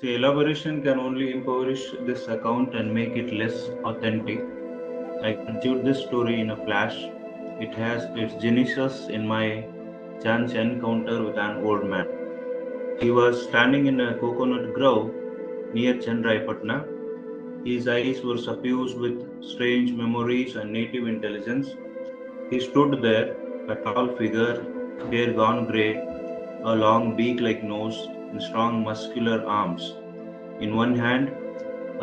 See, elaboration can only impoverish this account and make it less authentic. I conceived this story in a flash. It has its genesis in my chance encounter with an old man. He was standing in a coconut grove near Chandraipatna. His eyes were suffused with strange memories and native intelligence. He stood there, a tall figure, hair gone grey, a long beak like nose, and strong muscular arms. In one hand,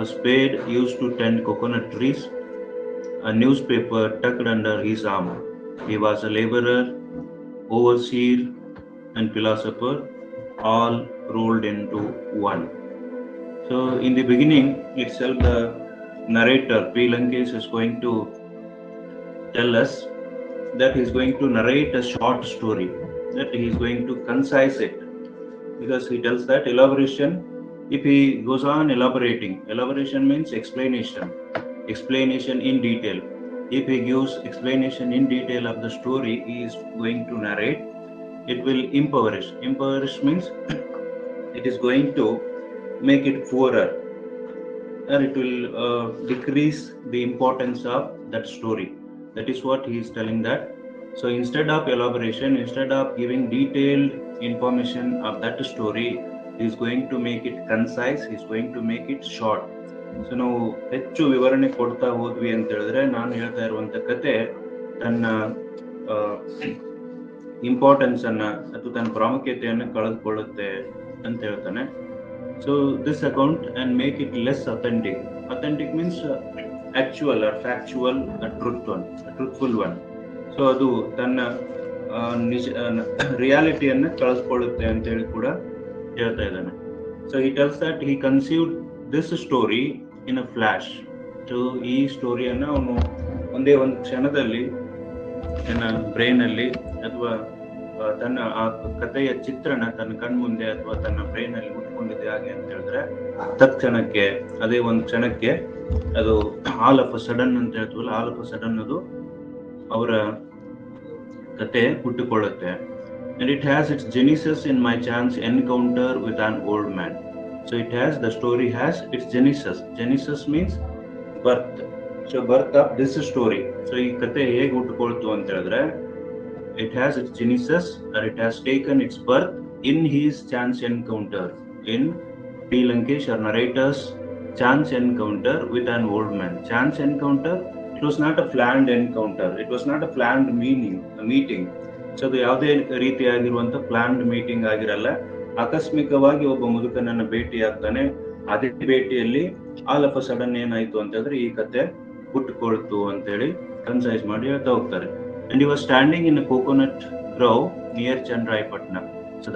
a spade used to tend coconut trees, a newspaper tucked under his arm. He was a laborer, overseer, and philosopher, all rolled into one. So, in the beginning itself, the narrator P Lankesh is going to tell us that he is going to narrate a short story, that he is going to concise it, because he tells that elaboration, if he goes on elaborating, elaboration means explanation in detail. If he gives explanation in detail of the story he is going to narrate, it will impoverish means it is going to make it poorer, or it will decrease the importance of that story. That is what he is telling that. So instead of elaboration, instead of giving detailed information of that story, he is going to make it concise, he is going to make it short. So ನಾವು ಹೆಚ್ಚು ವಿವರಣೆ ಕೊಡ್ತಾ ಹೋದ್ವಿ ಅಂತ ಹೇಳಿದ್ರೆ, ನಾನು ಹೇಳ್ತಾ ಇರುವಂತ ಕತೆ ತನ್ನ ಇಂಪಾರ್ಟೆನ್ಸ್ ಅನ್ನ ಅಥವಾ ತನ್ನ ಪ್ರಾಮುಖ್ಯತೆಯನ್ನು ಕಳೆದುಕೊಳ್ಳುತ್ತೆ ಅಂತ ಹೇಳ್ತಾನೆ. So this account and make it less authentic. Authentic means actual or factual, truthful one. So ಅದು ತನ್ನ ನಿಜ ರಿಯಾಲಿಟಿಯನ್ನು ಕಳೆದುಕೊಳ್ಳುತ್ತೆ ಅಂತ ಹೇಳಿ ಕೂಡ ಹೇಳ್ತಾ ಇದ್ದಾನೆ. So he tells that he conceived this story in a flash. So ಈ ಸ್ಟೋರಿಯನ್ನು ಅವನು ಒಂದೇ ಒಂದು ಕ್ಷಣದಲ್ಲಿ ತನ್ನ ಬ್ರೈನಲ್ಲಿ ಅಥವಾ ತನ್ನ ಆ ಕಥೆಯ ಚಿತ್ರಣ ತನ್ನ ಕಣ್ಮುಂದೆ ಅಥವಾ ತನ್ನ ಬ್ರೈನಲ್ಲಿ ಹುಟ್ಕೊಂಡಿದೆ ಹಾಗೆ ಅಂತ ಹೇಳಿದ್ರೆ, ತತ್ಕ್ಷಣಕ್ಕೆ ಅದೇ ಒಂದು ಕ್ಷಣಕ್ಕೆ ಅದು ಆಲ್ ಆಫ್ ಅ ಸಡನ್ ಅಂತ ಹೇಳ್ತೀವಲ್ಲ, ಆಲ್ ಆಫ್ ಅ ಸಡನ್ ಅದು ಅವರ ಕತೆ ಹುಟ್ಟಿಕೊಳ್ಳುತ್ತೆ. And it has its genesis in my chance encounter with an old man. So the story has its genesis. Genesis means birth. So birth of this story. So ಈ ಕತೆ ಹೇಗೆ ಹುಟ್ಟಿಕೊಳ್ತು ಅಂತ ಹೇಳಿದ್ರೆ, it has its genesis, or it has taken its birth in his chance encounter, in P Lankesh or narrator's chance encounter with an old man. Chance encounter, it was not a planned encounter, it was not a planned meeting. So ಅದು ಯಾವುದೇ ರೀತಿಯಾಗಿರುವಂತ planned meeting ಆಗಿರಲ್ಲ. ಆಕಸ್ಮಿಕವಾಗಿ ಒಬ್ಬ ಮುದುಕನನ್ನ ಭೇಟಿ ಆಗ್ತಾನೆ. ಅದೇ ಭೇಟಿಯಲ್ಲಿ all of a sudden ಏನಾಯ್ತು ಅಂತ ಹೇಳಿದ್ರೆ ಈ ಕತೆ ಹುಟ್ಟುಕೊಳ್ತು ಅಂತ ಹೇಳಿ ಕನ್ಸೈಸ್ ಮಾಡಿ ಹೇಳ್ತಾ ಹೋಗ್ತಾರೆ. And he was standing in a coconut grove near Chandrayapatna. So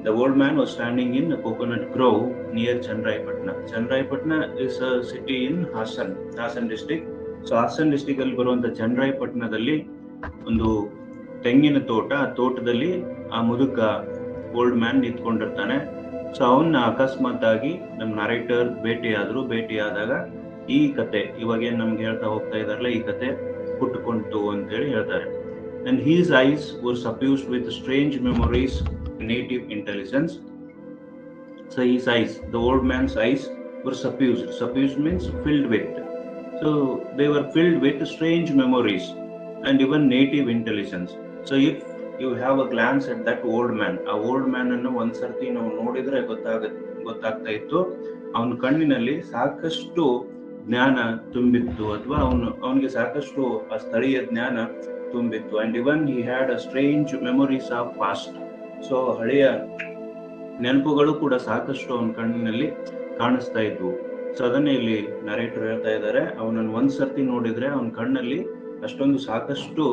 the old man was standing in a coconut grove near Chandraipatna. Chandraipatna is a city in Hassan district. So Hassan district ಅಲ್ಲಿ ಬರುವಂತ ಚಂದ್ರಾಯಪಟ್ಟಣದಲ್ಲಿ ಒಂದು ತೆಂಗಿನ ತೋಟ, ಆ ತೋಟದಲ್ಲಿ ಆ ಮುದುಕ ಓಲ್ಡ್ ಮ್ಯಾನ್ ನಿಂತ್ಕೊಂಡಿರ್ತಾನೆ. ಸೊ ಅವನ್ನ ಅಕಸ್ಮಾತ್ ಆಗಿ ನಮ್ಮ ನರೇಟರ್ ಭೇಟಿಯಾದಾಗ ಈ ಕತೆ ಇವಾಗೇನ್ ನಮ್ಗೆ ಹೇಳ್ತಾ ಹೋಗ್ತಾ ಇದಾರಲ್ಲ, ಈ ಕತೆ ಹುಟ್ಟುಕೊಂತು ಅಂತ ಹೇಳಿ ಹೇಳ್ತಾರೆ. And his eyes were suffused with strange memories, native intelligence. So his eyes, the old man's eyes were suffused. Suffused means filled with. So they were filled with strange memories and even native intelligence. So if you have a glance at that old man, ಆ old man ಅನ್ನು ಒಂದ್ಸರ್ತಿ ನಾವು ನೋಡಿದ್ರೆ ಗೊತ್ತಾಗ್ತಾ ಇತ್ತು, ಅವನ ಕಣ್ಣಿನಲ್ಲಿ ಸಾಕಷ್ಟು ಜ್ಞಾನ ತುಂಬಿತ್ತು, ಅಥವಾ ಅವನಿಗೆ ಸಾಕಷ್ಟು ಆ ಸ್ಥಳೀಯ ಜ್ಞಾನ ತುಂಬಿತ್ತು. And even he had a strange memories of past. So ಹಳೆಯ ನೆನಪುಗಳು ಕೂಡ ಸಾಕಷ್ಟು ಅವನ ಕಣ್ಣಿನಲ್ಲಿ ಕಾಣಿಸ್ತಾ ಇದ್ವು. ಸೊ ಅದನ್ನೇ ಇಲ್ಲಿ ನರೇಟರ್ ಹೇಳ್ತಾ ಇದ್ದಾರೆ, ಅವನನ್ನು ಒಂದ್ಸರ್ತಿ ನೋಡಿದ್ರೆ ಅವನ ಕಣ್ಣಲ್ಲಿ ಅಷ್ಟೊಂದು ಸಾಕಷ್ಟು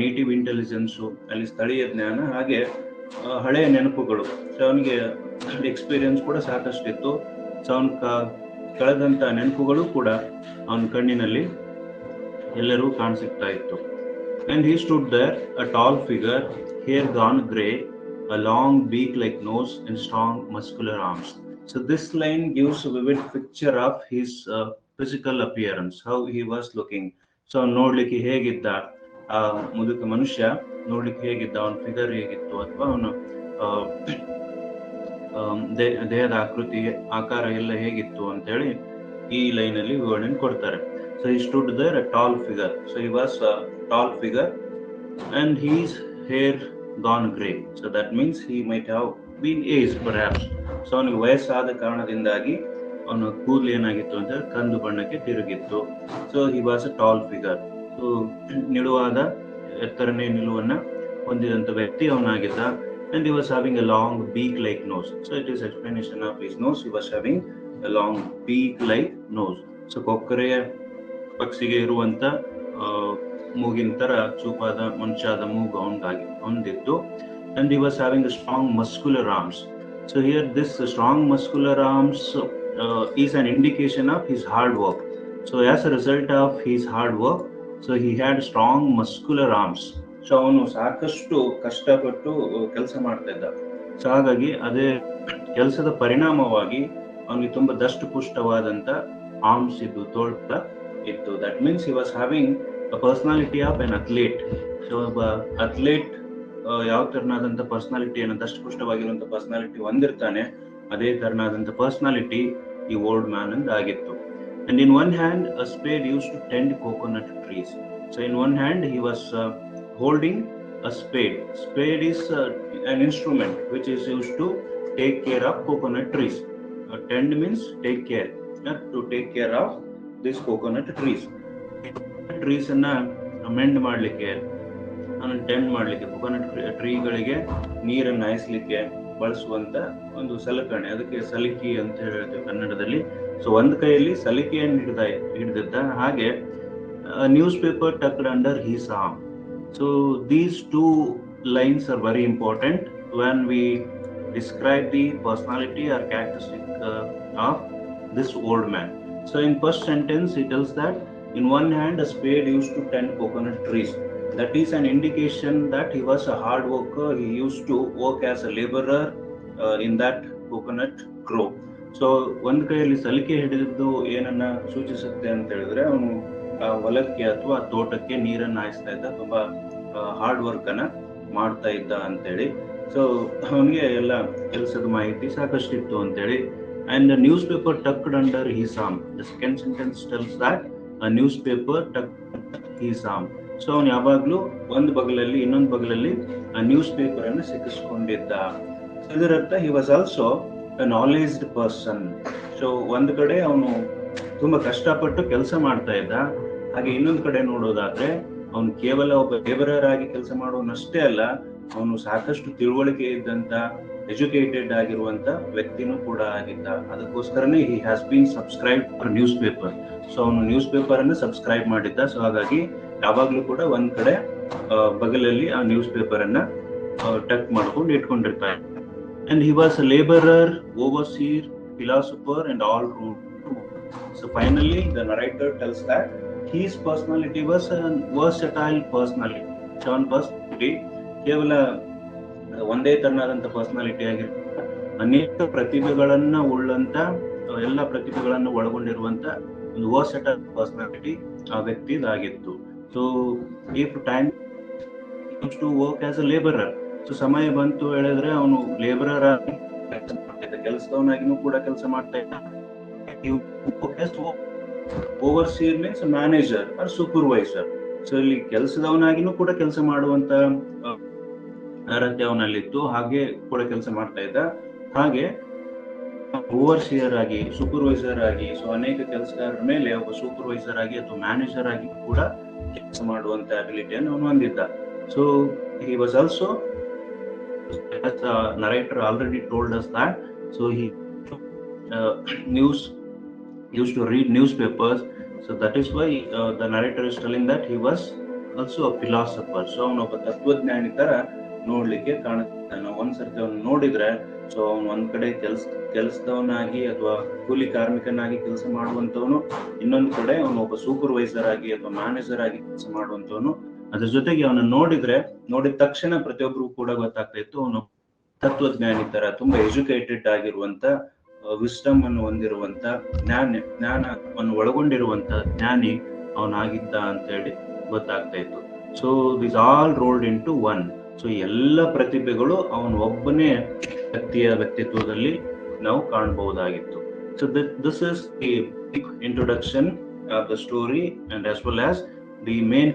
ನೇಟಿವ್ ಇಂಟೆಲಿಜೆನ್ಸು, ಅಲ್ಲಿ ಸ್ಥಳೀಯ ಜ್ಞಾನ, ಹಾಗೆ ಹಳೆಯ ನೆನಪುಗಳು. ಸೊ ಅವನಿಗೆ ಎಕ್ಸ್ಪೀರಿಯನ್ಸ್ ಕೂಡ ಸಾಕಷ್ಟು ಇತ್ತು. ಸೊ ಅವನ ಕಳೆದಂತ ನೆನಪುಗಳು ಕೂಡ ಅವನ ಕಣ್ಣಿನಲ್ಲಿ ಎಲ್ಲರೂ ಕಾಣಿಸ್ತಾ ಇತ್ತು. And he stood there, a tall figure, hair gone grey, a long beak like nose and strong muscular arms. So this line gives a vivid picture of his physical appearance, how he was looking. So ನೋಡ್ಲಿಕ್ಕೆ ಹೇಗಿದ್ದ ಆ ಮುದುಕ ಮನುಷ್ಯ, ನೋಡ್ಲಿಕ್ಕೆ ಹೇಗಿದ್ದ, ಅವನ figure ಹೇಗಿತ್ತು, ಅಥವಾ ಅವನ ದೇಹದ ಆಕೃತಿ ಆಕಾರ ಎಲ್ಲ ಹೇಗಿತ್ತು ಅಂತ ಹೇಳಿ ಈ ಲೈನ್ ಅಲ್ಲಿ ವಿವರಣೆ ಕೊಡ್ತಾರೆ. So he stood there a tall figure. So he was a tall figure and his hair gone grey. So that means he might have been age perhaps. So ಅವನಿಗೆ ವಯಸ್ಸಾದ ಕಾರಣದಿಂದಾಗಿ ಅವನ ಕೂದಲು ಏನಾಗಿತ್ತು ಅಂತ ಹೇಳಿ ಕಂದು ಬಣ್ಣಕ್ಕೆ ತಿರುಗಿತ್ತು. So he was a tall figure. So ನಿಲುವಾದ ಎತ್ತರನೇ ನಿಲುವನ್ನ ಹೊಂದಿದಂತ ವ್ಯಕ್ತಿ ಅವನಾಗಿದ್ದ. And he was having a long beak-like nose. So it is explanation of his nose. He was having a long beak-like nose. So ಕೊಕ್ಕರೆಯ ಪಕ್ಷಿಗೆ ಇರುವಂತ ಮೂಗಿನ ತರ ಚೂಪಾದ ಮುಂಚಾದ ಮೂಗು ಹೊಂದಿತ್ತು. And he was having a strong muscular arms. So here this strong muscular arms is an indication of his hard work. So as a result of his hard work, so he had strong muscular arms. So ಅವನು ಸಾಕಷ್ಟು ಕಷ್ಟಪಟ್ಟು ಕೆಲಸ ಮಾಡ್ತಾ ಇದ್ದ. So ಹಾಗಾಗಿ ಅದೇ ಕೆಲಸದ ಪರಿಣಾಮವಾಗಿ ಅವನಿಗೆ ತುಂಬಾ ದಷ್ಟಪುಷ್ಟವಾದಂತ ಆರ್ಮ್ಸ್ ಇದ್ದು, ತೋಳ್ತ ಇತ್ತು. That means he was having a personality of N athlete. So ಒಬ್ಬ ಅಥ್ಲೇಟ್ ಯಾವ ತರನಾದಂತ ಪರ್ಸನಾಲಿಟಿಯನ್ನು, ದಷ್ಟಪುಷ್ಟವಾಗಿರುವಂತ ಪರ್ಸನಾಲಿಟಿ ಹೊಂದಿರ್ತಾನೆ, ಅದೇ ತರನಾದಂತ ಪರ್ಸನಾಲಿಟಿ ಈ ಓಲ್ಡ್ ಮ್ಯಾನ್ ಅಂದ್ ಆಗಿತ್ತು. And in one hand a spade used to tend coconut trees. So in one hand he was holding a spade. Spade is an instrument which is used to take care of coconut trees. Tend means take care, to take care of these coconut trees. Trees ಅನ್ನ mend ಮಾಡಲಿಕ್ಕೆ, tend ಮಾಡಲಿಕ್ಕೆ, coconut ಟ್ರೀಗಳಿಗೆ ನೀರನ್ನು ಹಾಯಿಸಲಿಕ್ಕೆ ಬಳಸುವಂತ ಒಂದು ಸಲಕರಣೆ, ಅದಕ್ಕೆ ಸಲಿಕೆ ಅಂತ ಹೇಳ್ತೀವಿ ಕನ್ನಡದಲ್ಲಿ. ಸೊ ಒಂದ್ ಕೈಯಲ್ಲಿ ಸಲಿಕೆಯನ್ನು ಹಿಡಿದಿದ್ದ. ಹಾಗೆ news paper tucked under his arm. So these two lines are very important when we describe the personality or characteristic of this old man. So in first sentence he tells that in one hand a spade used to tend coconut trees. That is an indication that he was a hard worker. He used to work as a laborer in that coconut grove. So ಒಂದ್ ಕೈಯಲ್ಲಿ ಸಲಿಕೆ ಹಿಡಿದಿದ್ದು ಏನನ್ನ ಸೂಚಿಸುತ್ತೆ ಅಂತ ಹೇಳಿದ್ರೆ, ಅವನು ಹೊಲಕ್ಕೆ ಅಥವಾ ತೋಟಕ್ಕೆ ನೀರನ್ನು ಹಾಯಿಸ್ತಾ ಇದ್ದ, ತುಂಬಾ ಹಾರ್ಡ್ ವರ್ಕ್ ಅನ್ನ ಮಾಡ್ತಾ ಇದ್ದ ಅಂತೇಳಿ. ಸೊ ಅವನಿಗೆ ಎಲ್ಲ ಕೆಲಸದ ಮಾಹಿತಿ ಸಾಕಷ್ಟು ಇತ್ತು ಅಂತೇಳಿ. And news paper tucked under his arm. The second sentence tells that news paper tucked his arm. So ಅವನು ಯಾವಾಗ್ಲೂ ಒಂದು ಬಗಲಲ್ಲಿ ಇನ್ನೊಂದು ಬಗಲಲ್ಲಿ ನ್ಯೂಸ್ ಪೇಪರ್ ಅನ್ನು ಸಿಕ್ಕಿಸ್ಕೊಂಡಿದ್ದ. ಇದರರ್ಥ he was also a knowledged person. So ಒಂದ್ ಕಡೆ ಅವನು ತುಂಬಾ ಕಷ್ಟಪಟ್ಟು ಕೆಲಸ ಮಾಡ್ತಾ ಇದ್ದ, ಹಾಗೆ ಇನ್ನೊಂದು ಕಡೆ ನೋಡೋದಾದ್ರೆ ಅವನು ಕೇವಲ ಒಬ್ಬ ಲೇಬರರ್ ಆಗಿ ಕೆಲಸ ಮಾಡೋನಷ್ಟೇ ಅಲ್ಲ, ಅವನು ಸಾಕಷ್ಟು ತಿಳುವಳಿಕೆ ಇದ್ದಂತ, ಎಜುಕೇಟೆಡ್ ಆಗಿರುವಂತ ವ್ಯಕ್ತಿನೂ ಕೂಡ ಆಗಿದ್ದ. ಅದಕ್ಕೋಸ್ಕರನೇ he has been subscribe for news paper. So ಅವನು ನ್ಯೂಸ್ ಪೇಪರ್ ಅನ್ನು ಸಬ್ಸ್ಕ್ರೈಬ್ ಮಾಡಿದ್ದ. ಸೊ ಹಾಗಾಗಿ ಯಾವಾಗ್ಲೂ ಕೂಡ ಒಂದ್ ಕಡೆ ಬಗಲಲ್ಲಿ ಆ ನ್ಯೂಸ್ ಪೇಪರ್ ಅನ್ನ ಟಕ್ ಮಾಡ್ಕೊಂಡು ಇಟ್ಕೊಂಡಿರ್ತಾರೆ. And he was a labourer, overseer, philosopher and all root. So finally the narrator tells that his personality was a versatile personality. Seven personality ಕೇವಲ ಒಂದೇ ತರನಾದಂತ ಪರ್ಸನಾಲಿಟಿ ಆಗಿರುತ್ತೆ, ಅನೇಕ ಪ್ರತಿಭೆಗಳನ್ನ ಉಳ್ಳಂತ, ಎಲ್ಲ ಪ್ರತಿಭೆಗಳನ್ನು ಒಳಗೊಂಡಿರುವಂತ ಒಂದು versatile ಪರ್ಸನಾಲಿಟಿ ಆ ವ್ಯಕ್ತಿದಾಗಿತ್ತು. So if time to work as a labourer, so ಸಮಯ ಬಂತು ಹೇಳಿದ್ರೆ ಅವನು ಲೇಬರರ್ ಆಗಿ ಕೆಲಸ ಮಾಡ್ತಾ ಇದ್ದ, ಕೆಲಸದವನಾಗಿನೂ ಕೂಡ ಕೆಲಸ ಮಾಡ್ತಾ ಇದ್ದ. Overseer means manager or supervisor. So ಇಲ್ಲಿ ಕೆಲಸದವನಾಗಿನೂ ಕೂಡ ಕೆಲಸ ಮಾಡುವಂತ ಅರ್ಹತೆ ಅವನಲ್ಲಿತ್ತು, ಹಾಗೆ ಕೂಡ ಕೆಲಸ ಮಾಡ್ತಾ ಇದ್ದ. ಹಾಗೆ ಓವರ್ಸಿಯರ್ ಆಗಿ, ಸೂಪರ್ವೈಸರ್ ಆಗಿ, ಸೊ ಅನೇಕ ಕೆಲಸಗಾರರ ಮೇಲೆ ಒಬ್ಬ ಸೂಪರ್ವೈಸರ್ ಆಗಿ ಅಥವಾ ಮ್ಯಾನೇಜರ್ ಆಗಿ ಕೂಡ ಕೆಲಸ ಮಾಡುವಂತ ಅಬಿಲಿಟಿಯನ್ನು ಅವನು ಹೊಂದಿದ್ದ. So he was also, as the narrator already told us that, so he used to read newspapers. So that is why the narrator is telling that he was also a philosopher. So ಅವನು ಒಬ್ಬ ತತ್ವಜ್ಞಾನಿ ತರ ನೋಡ್ಲಿಕ್ಕೆ ಕಾಣುತ್ತೆ. ನಾವು ಒಂದ್ಸರ್ತಿ ಅವನು ನೋಡಿದ್ರೆ, so ಅವನು ಒಂದ್ ಕಡೆ ಕೆಲಸದವನಾಗಿ ಅಥವಾ ಕೂಲಿ ಕಾರ್ಮಿಕನಾಗಿ ಕೆಲಸ ಮಾಡುವಂತವನು, ಇನ್ನೊಂದ್ ಕಡೆ ಅವನು ಒಬ್ಬ ಸೂಪರ್ವೈಸರ್ ಆಗಿ ಅಥವಾ ಮ್ಯಾನೇಜರ್ ಆಗಿ ಕೆಲಸ ಮಾಡುವಂತವನು. ಅದ್ರ ಜೊತೆಗೆ ಅವನ ನೋಡಿದ ತಕ್ಷಣ ಪ್ರತಿಯೊಬ್ಬರು ಕೂಡ ಗೊತ್ತಾಗ್ತಾ ಇತ್ತು, ಅವನು ತತ್ವಜ್ಞಾನಿ ತರ, ತುಂಬಾ ಎಜುಕೇಟೆಡ್ ಆಗಿರುವಂತ, ವಿಸ್ಡಮ್ ಅನ್ನು ಹೊಂದಿರುವಂತ, ಜ್ಞಾನವನ್ನು ಒಳಗೊಂಡಿರುವಂತ ಜ್ಞಾನಿ ಅವನಾಗಿದ್ದ ಅಂತ ಹೇಳಿ ಗೊತ್ತಾಗ್ತಾ ಇತ್ತು. So this all rolled into one. So ಎಲ್ಲ ಪ್ರತಿಭೆಗಳು ಅವನು ಒಬ್ಬನೇ ವ್ಯಕ್ತಿಯ ವ್ಯಕ್ತಿತ್ವದಲ್ಲಿ ನಾವು ಕಾಣಬಹುದಾಗಿತ್ತು. So this is the big introduction of the story and as well as the main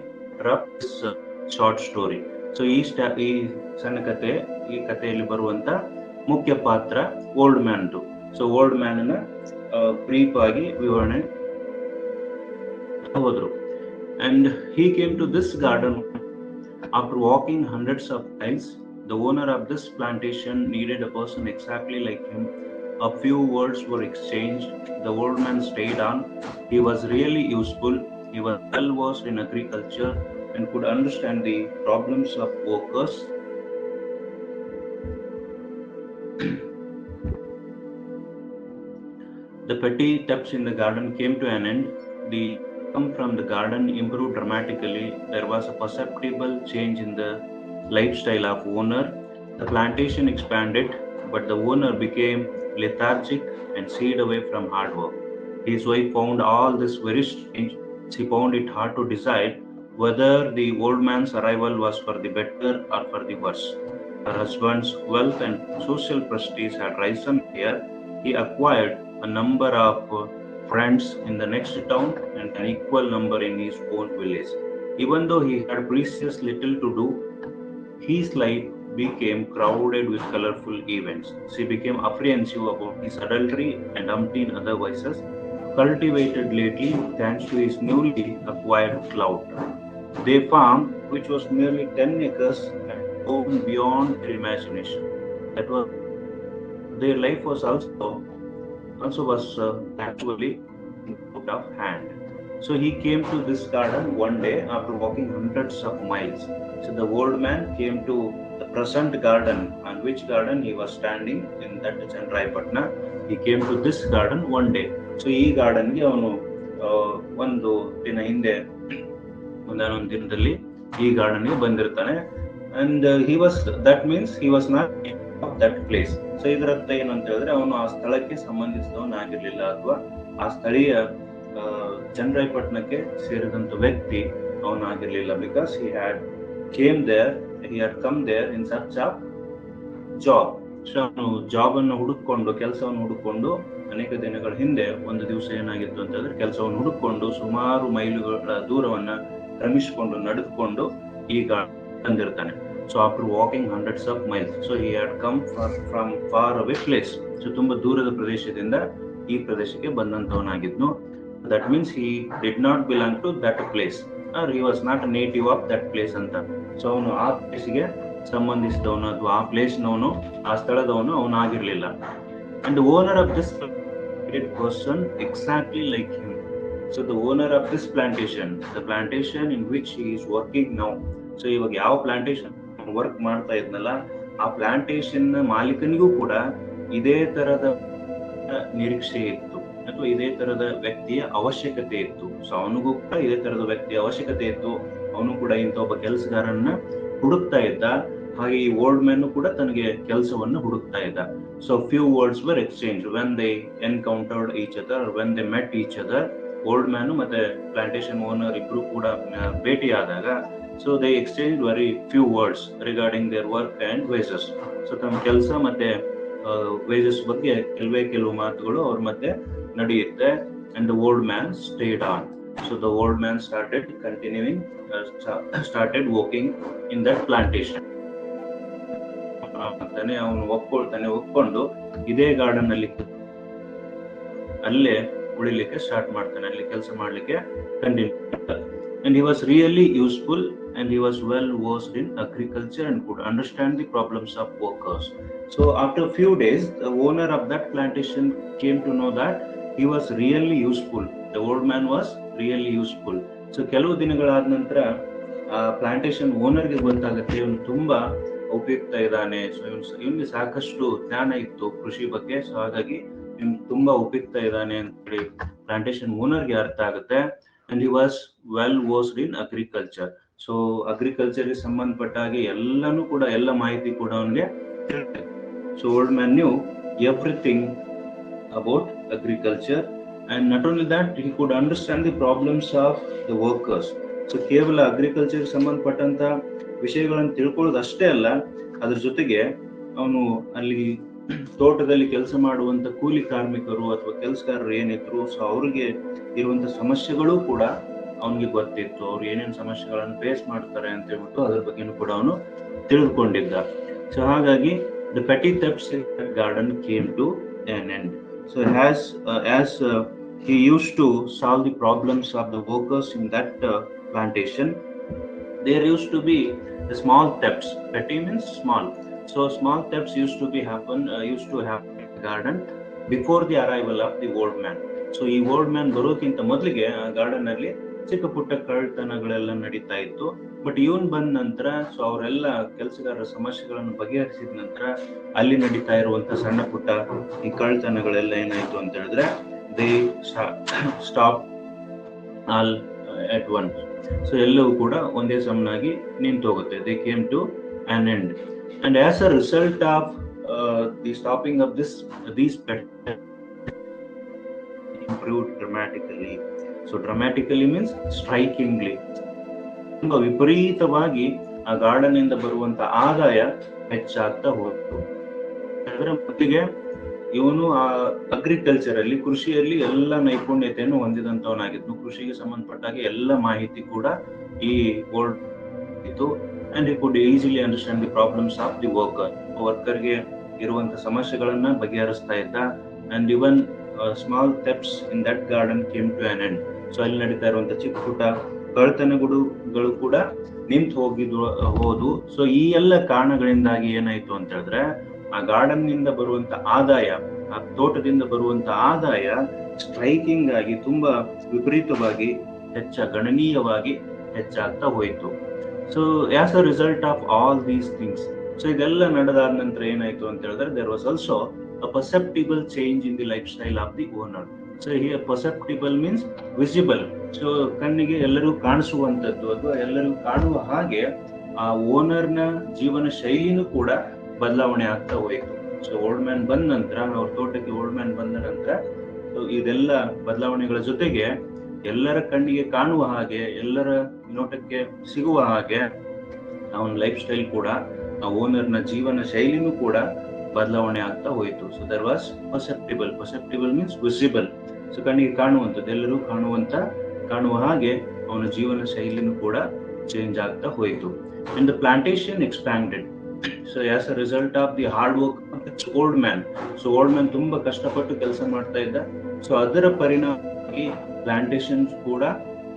short story. So ಈ ಸಣ್ಣ ಕತೆ, ಈ ಕಥೆಯಲ್ಲಿ ಬರುವಂತ ಮುಖ್ಯ ಪಾತ್ರ ಓಲ್ಡ್ ಮ್ಯಾನ್ದು. ಸೊ ಓಲ್ಡ್ ಮ್ಯಾನ್ ನ ಬ್ರೀಫ್ ಆಗಿ ವಿವರಣೆ ಹೋದ್ರು. And he came to this garden after walking hundreds of miles. The owner of this plantation needed a person exactly like him. A few words were exchanged. The old man stayed on. He was really useful. He was well versed in agriculture and could understand the problems of workers. The petty thefts in the garden came to an end. The income from the garden improved dramatically. There was a perceptible change in the lifestyle of owner. The plantation expanded, but the owner became lethargic and stayed away from hard work. His wife found all this very strange. She found it hard to decide whether the old man's arrival was for the better or for the worse. Her husband's wealth and social prestige had risen here. He acquired a number of friends in the next town and an equal number in his own village. Even though he had precious little to do, his life became crowded with colorful events. She became apprehensive about his adultery and umpteen other vices cultivated lately thanks to his newly acquired clout. Their farm, which was nearly 10 acres, had grown beyond their imagination. That was their life was actually out of hand. So he came to this garden one day after walking hundreds of miles. So the old man came to the present garden, on which garden he was standing in that Chandrayapatna. He came to this garden one day. So ಈ ಗಾರ್ಡನ್ಗೆ ಅವನು ಒಂದು ದಿನ ಹಿಂದೆ ಒಂದಾನೊಂದು ದಿನದಲ್ಲಿ ಈ ಗಾರ್ಡನ್ಗೆ ಬಂದಿರ್ತಾನೆ. And that means he was not that place. So ಇದರ ಅರ್ಥ ಏನು ಅಂತ ಹೇಳಿದ್ರೆ ಅವನು ಆ ಸ್ಥಳಕ್ಕೆ ಸಂಬಂಧಿಸಿದವನಾಗಿರ್ಲಿಲ್ಲ ಅಥವಾ ಆ ಸ್ಥಳೀಯ ಚಂದ್ರಾಯಪಟ್ಟಣಕ್ಕೆ ಸೇರಿದಂತ ವ್ಯಕ್ತಿ ಅವನಾಗಿರ್ಲಿಲ್ಲ. Because he had come there in search of job. So ಅವನು ಜಾಬ್ ಅನ್ನು ಹುಡುಕೊಂಡು, ಕೆಲಸವನ್ನು ಹುಡುಕೊಂಡು ಅನೇಕ ದಿನಗಳ ಹಿಂದೆ ಒಂದು ದಿವಸ ಏನಾಗಿತ್ತು ಅಂತಂದ್ರೆ ಕೆಲಸವನ್ನು ಹುಡುಕೊಂಡು ಸುಮಾರು ಮೈಲುಗಳ ದೂರವನ್ನ ಕ್ರಮಿಸಿಕೊಂಡು ನಡೆದುಕೊಂಡು ಈಗ ಬಂದಿರ್ತಾನೆ. So after walking hundreds of miles, so he had come from far away place. So ತುಂಬಾ ದೂರದ ಪ್ರದೇಶದಿಂದ ಈ ಪ್ರದೇಶಕ್ಕೆ ಬಂದಂತವನಾಗಿದ್ನು. That means he did not belong to that place or he was not a native of that place ಅಂತ. So ಅವನು ಆ ಪ್ಲೇಸ್ಗೆ ಸಂಬಂಧಿಸಿದವನು ಅಥವಾ ಆ ಪ್ಲೇಸ್ನವನು, ಆ ಸ್ಥಳದವನು ಅವನಾಗಿರ್ಲಿಲ್ಲ. And the owner of this person exactly like him. So the owner of this plantation, the plantation in which he is working now. So ಇವಾಗ ಯಾವ plantation work ಮಾಡ್ತಾ ಇದ್ನಲ್ಲ ಆ ಪ್ಲಾಂಟೇಶನ್ ಮಾಲೀಕನಿಗೂ ಕೂಡ ಇದೇ ತರದ ನಿರೀಕ್ಷೆ ಇತ್ತು ಅಥವಾ ಇದೇ ತರದ ವ್ಯಕ್ತಿಯ ಅವಶ್ಯಕತೆ ಇತ್ತು. ಸೊ ಅವನಿಗೂ ಕೂಡ ಇದೇ ತರದ ವ್ಯಕ್ತಿಯ ಅವಶ್ಯಕತೆ ಇತ್ತು. ಅವನು ಕೂಡ ಇಂಥ ಒಬ್ಬ ಕೆಲಸಗಾರನ್ನ ಹುಡುಕ್ತಾ ಇದ್ದ. ಹಾಗೆ ಈ ಓಲ್ಡ್ ಮ್ಯಾನ್ ಕೂಡ ತನಗೆ ಕೆಲಸವನ್ನು ಹುಡುಕ್ತಾ ಇದ್ದ. So few words var exchange when they encountered each other, when they met each other. Old man ಮತ್ತೆ ಪ್ಲಾಂಟೇಶನ್ ಓನರ್ ಇಬ್ರು ಕೂಡ ಭೇಟಿಯಾದಾಗ so they exchange very few words regarding their work and wages. So ತಮ್ಮ ಕೆಲಸ ಮತ್ತೆ wages ಬಗ್ಗೆ ಕೆಲವು ಮಾತುಗಳು ಅವ್ರ ಮಧ್ಯೆ ನಡೆಯುತ್ತೆ. And the old man stayed on. So the old man started working in that plantation. ಅವನು ಒಪ್ಕೊಂಡು ಇದೇ ಗಾರ್ಡನ್ ಅಲ್ಲಿ ಅಲ್ಲೇ ಉಳಿಲಿಕ್ಕೆ ಸ್ಟಾರ್ಟ್ ಮಾಡ್ತಾನೆ, ಅಲ್ಲಿ ಕೆಲಸ ಮಾಡ್ಲಿಕ್ಕೆ continue. And he was really useful and he was well versed in agriculture and could understand the problems of workers. So after a few days, the owner of that plantation came to know that he was really useful. The old man was really useful. So ಕೆಲವು ದಿನಗಳಾದ ನಂತರ ಆ plantation ಓನರ್ಗೆ ಗೊತ್ತಾಗುತ್ತೆ ಇವನು ತುಂಬಾ ಉಪಯುಕ್ತ ಇದ್ದಾನೆ. So ಇವನಿಗೆ ಸಾಕಷ್ಟು ಜ್ಞಾನ ಇತ್ತು ಕೃಷಿ ಬಗ್ಗೆ. ಸೊ ಹಾಗಾಗಿ ಇವನು ತುಂಬಾ ಉಪಯುಕ್ತ ಇದ್ದಾನೆ ಅಂತ ಹೇಳಿ ಪ್ಲಾಂಟೇಶನ್ ಓನರ್ಗೆ ಅರ್ಥ ಆಗುತ್ತೆ. And he was well versed in agriculture. So ಅಗ್ರಿಕಲ್ಚರ್ಗೆ ಸಂಬಂಧಪಟ್ಟ ಹಾಗೆ ಎಲ್ಲಾನು ಕೂಡ, ಎಲ್ಲ ಮಾಹಿತಿ ಕೂಡ ಅವನಿಗೆ. So old man knew everything about agriculture. And not only that, he could understand the problems of the workers. So ಕೇವಲ ಅಗ್ರಿಕಲ್ಚರ್ ಸಂಬಂಧಪಟ್ಟಂತ ವಿಷಯಗಳನ್ನು ತಿಳ್ಕೊಳ್ಳೋದು ಅಷ್ಟೇ ಅಲ್ಲ, ಅದ್ರ ಜೊತೆಗೆ ಅವನು ಅಲ್ಲಿ ತೋಟದಲ್ಲಿ ಕೆಲಸ ಮಾಡುವಂತ ಕೂಲಿ ಕಾರ್ಮಿಕರು ಅಥವಾ ಕೆಲಸಗಾರರು ಏನಿದ್ರು, ಸೊ ಅವ್ರಿಗೆ ಇರುವಂತ ಸಮಸ್ಯೆಗಳು ಕೂಡ ಅವನಿಗೆ ಗೊತ್ತಿತ್ತು. ಅವ್ರು ಏನೇನು ಸಮಸ್ಯೆಗಳನ್ನು ಫೇಸ್ ಮಾಡ್ತಾರೆ ಅಂತ ಹೇಳ್ಬಿಟ್ಟು ಅದ್ರ ಬಗ್ಗೆನೂ ಕೂಡ ಅವನು ತಿಳಿದುಕೊಂಡಿದ್ದ. ಸೊ ಹಾಗಾಗಿ the petty thefts in that garden came to an end. So as he used to solve the problems of the workers in that plantation, there used to be the small thefts. Petty means small. So small thefts used to happen in the garden before the arrival of the old man. So ಈ old man ಬರೋಕ್ಕಿಂತ ಮೊದಲಿಗೆ ಆ garden ಅಲ್ಲಿ ಚಿಕ್ಕ ಪುಟ್ಟ ಕಳ್ಳತನಗಳೆಲ್ಲ ನಡೀತಾ ಇತ್ತು. But ಇವನ್ ಬಂದ ನಂತರ, ಸೊ ಅವರೆಲ್ಲ ಕೆಲಸಗಾರರ ಸಮಸ್ಯೆಗಳನ್ನು ಬಗೆಹರಿಸಿದ ನಂತರ ಅಲ್ಲಿ ನಡೀತಾ ಇರುವಂತ ಸಣ್ಣ ಪುಟ್ಟ ಈ ಕಳ್ಳತನಗಳೆಲ್ಲ ಏನಾಯ್ತು ಅಂತ ಹೇಳಿದ್ರೆ, they stop all at once. So ಎಲ್ಲವೂ ಕೂಡ ಒಂದೇ ಸಮನಾಗಿ ನಿಂತೋಗುತ್ತೆ. They came to an end. And as a result of the stopping of these pests improved dramatically. So dramatically means strikingly. ತುಂಬಾ ವಿಪರೀತವಾಗಿ ಆ ಗಾರ್ಡನ್ ಇಂದ ಬರುವಂತ ಆದಾಯ ಹೆಚ್ಚಾಗ್ತಾ ಹೋಯ್ತು. ಅದರ ಮೊದಲಿಗೆ ಇವನು ಆ ಅಗ್ರಿಕಲ್ಚರ್ ಅಲ್ಲಿ, ಕೃಷಿಯಲ್ಲಿ ಎಲ್ಲ ನೈಪುಣ್ಯತೆಯನ್ನು ಹೊಂದಿದಂತವನಾಗಿದ್ನು. ಕೃಷಿಗೆ ಸಂಬಂಧಪಟ್ಟಾಗ ಎಲ್ಲ ಮಾಹಿತಿ ಕೂಡ ಈ ಓಲ್ಡ್ ಇತ್ತು. And he could easily understand the problems of the ವರ್ಕರ್ಗೆ ಇರುವಂತ ಸಮಸ್ಯೆಗಳನ್ನ ಬಗೆಹರಿಸ್ತಾ ಇದ್ದ. And even small thefts in that garden came to an end. So ಅಲ್ಲಿ ನಡೀತಾ ಇರುವಂತ ಚಿಕ್ಕ ಪುಟ್ಟ ಕಳ್ಳತನಗಳು ಕೂಡ ನಿಂತು ಹೋದು. ಸೊ ಈ ಎಲ್ಲ ಕಾರಣಗಳಿಂದಾಗಿ ಏನಾಯ್ತು ಅಂತ ಹೇಳಿದ್ರೆ, ಆ ಗಾರ್ಡನ್ ನಿಂದ ಬರುವಂತ ಆದಾಯ, ಆ ತೋಟದಿಂದ ಬರುವಂತ ಆದಾಯ ಸ್ಟ್ರೈಕಿಂಗ್ ಆಗಿ ತುಂಬಾ ವಿಪರೀತವಾಗಿ ಗಣನೀಯವಾಗಿ ಹೆಚ್ಚಾಗ್ತಾ ಹೋಯಿತು. So as a result of all these things, so ಇದೆಲ್ಲ ನಡೆದಾದ ನಂತರ ಏನಾಯ್ತು ಅಂತ ಹೇಳಿದ್ರೆ, there was also a perceptible change in the lifestyle of the owner. So here perceptible means visible. So ಕಣ್ಣಿಗೆ ಎಲ್ಲರಿಗೂ ಕಾಣಿಸುವಂತದ್ದು, ಅಥವಾ ಎಲ್ಲರಿಗೂ ಕಾಣುವ ಹಾಗೆ ಆ ಓನರ್ನ ಜೀವನ ಶೈಲಿನೂ ಕೂಡ ಬದಲಾವಣೆ ಆಗ್ತಾ ಹೋಯಿತು. ಸೊ ಓಲ್ಡ್ ಮ್ಯಾನ್ ಬಂದ ನಂತರ, ಅವ್ರ ತೋಟಕ್ಕೆ ಓಲ್ಡ್ ಮ್ಯಾನ್ ಬಂದ ನಂತರ, ಸೊ ಇದೆಲ್ಲ ಬದಲಾವಣೆಗಳ ಜೊತೆಗೆ ಎಲ್ಲರ ಕಣ್ಣಿಗೆ ಕಾಣುವ ಹಾಗೆ, ಎಲ್ಲರ ನೋಟಕ್ಕೆ ಸಿಗುವ ಹಾಗೆ ಅವನ ಲೈಫ್ ಸ್ಟೈಲ್ ಕೂಡ, ಆ ಓನರ್ನ ಜೀವನ ಶೈಲಿನೂ ಕೂಡ ಬದಲಾವಣೆ ಆಗ್ತಾ ಹೋಯಿತು. So there was perceptible means visible. So ಕಣ್ಣಿಗೆ ಕಾಣುವಂಥದ್ದು, ಎಲ್ಲರೂ ಕಾಣುವ ಹಾಗೆ ಅವನ ಜೀವನ ಶೈಲಿನೂ ಕೂಡ ಚೇಂಜ್ ಆಗ್ತಾ ಹೋಯಿತು. And the plantation expanded. So as a result of the hard work of this old man. So old man ತುಂಬಾ ಕಷ್ಟಪಟ್ಟು ಕೆಲಸ ಮಾಡ್ತಾ ಇದ್ದ. ಸೊ ಅದರ ಪರಿಣಾಮವಾಗಿ ಪ್ಲಾಂಟೇಶನ್ ಕೂಡ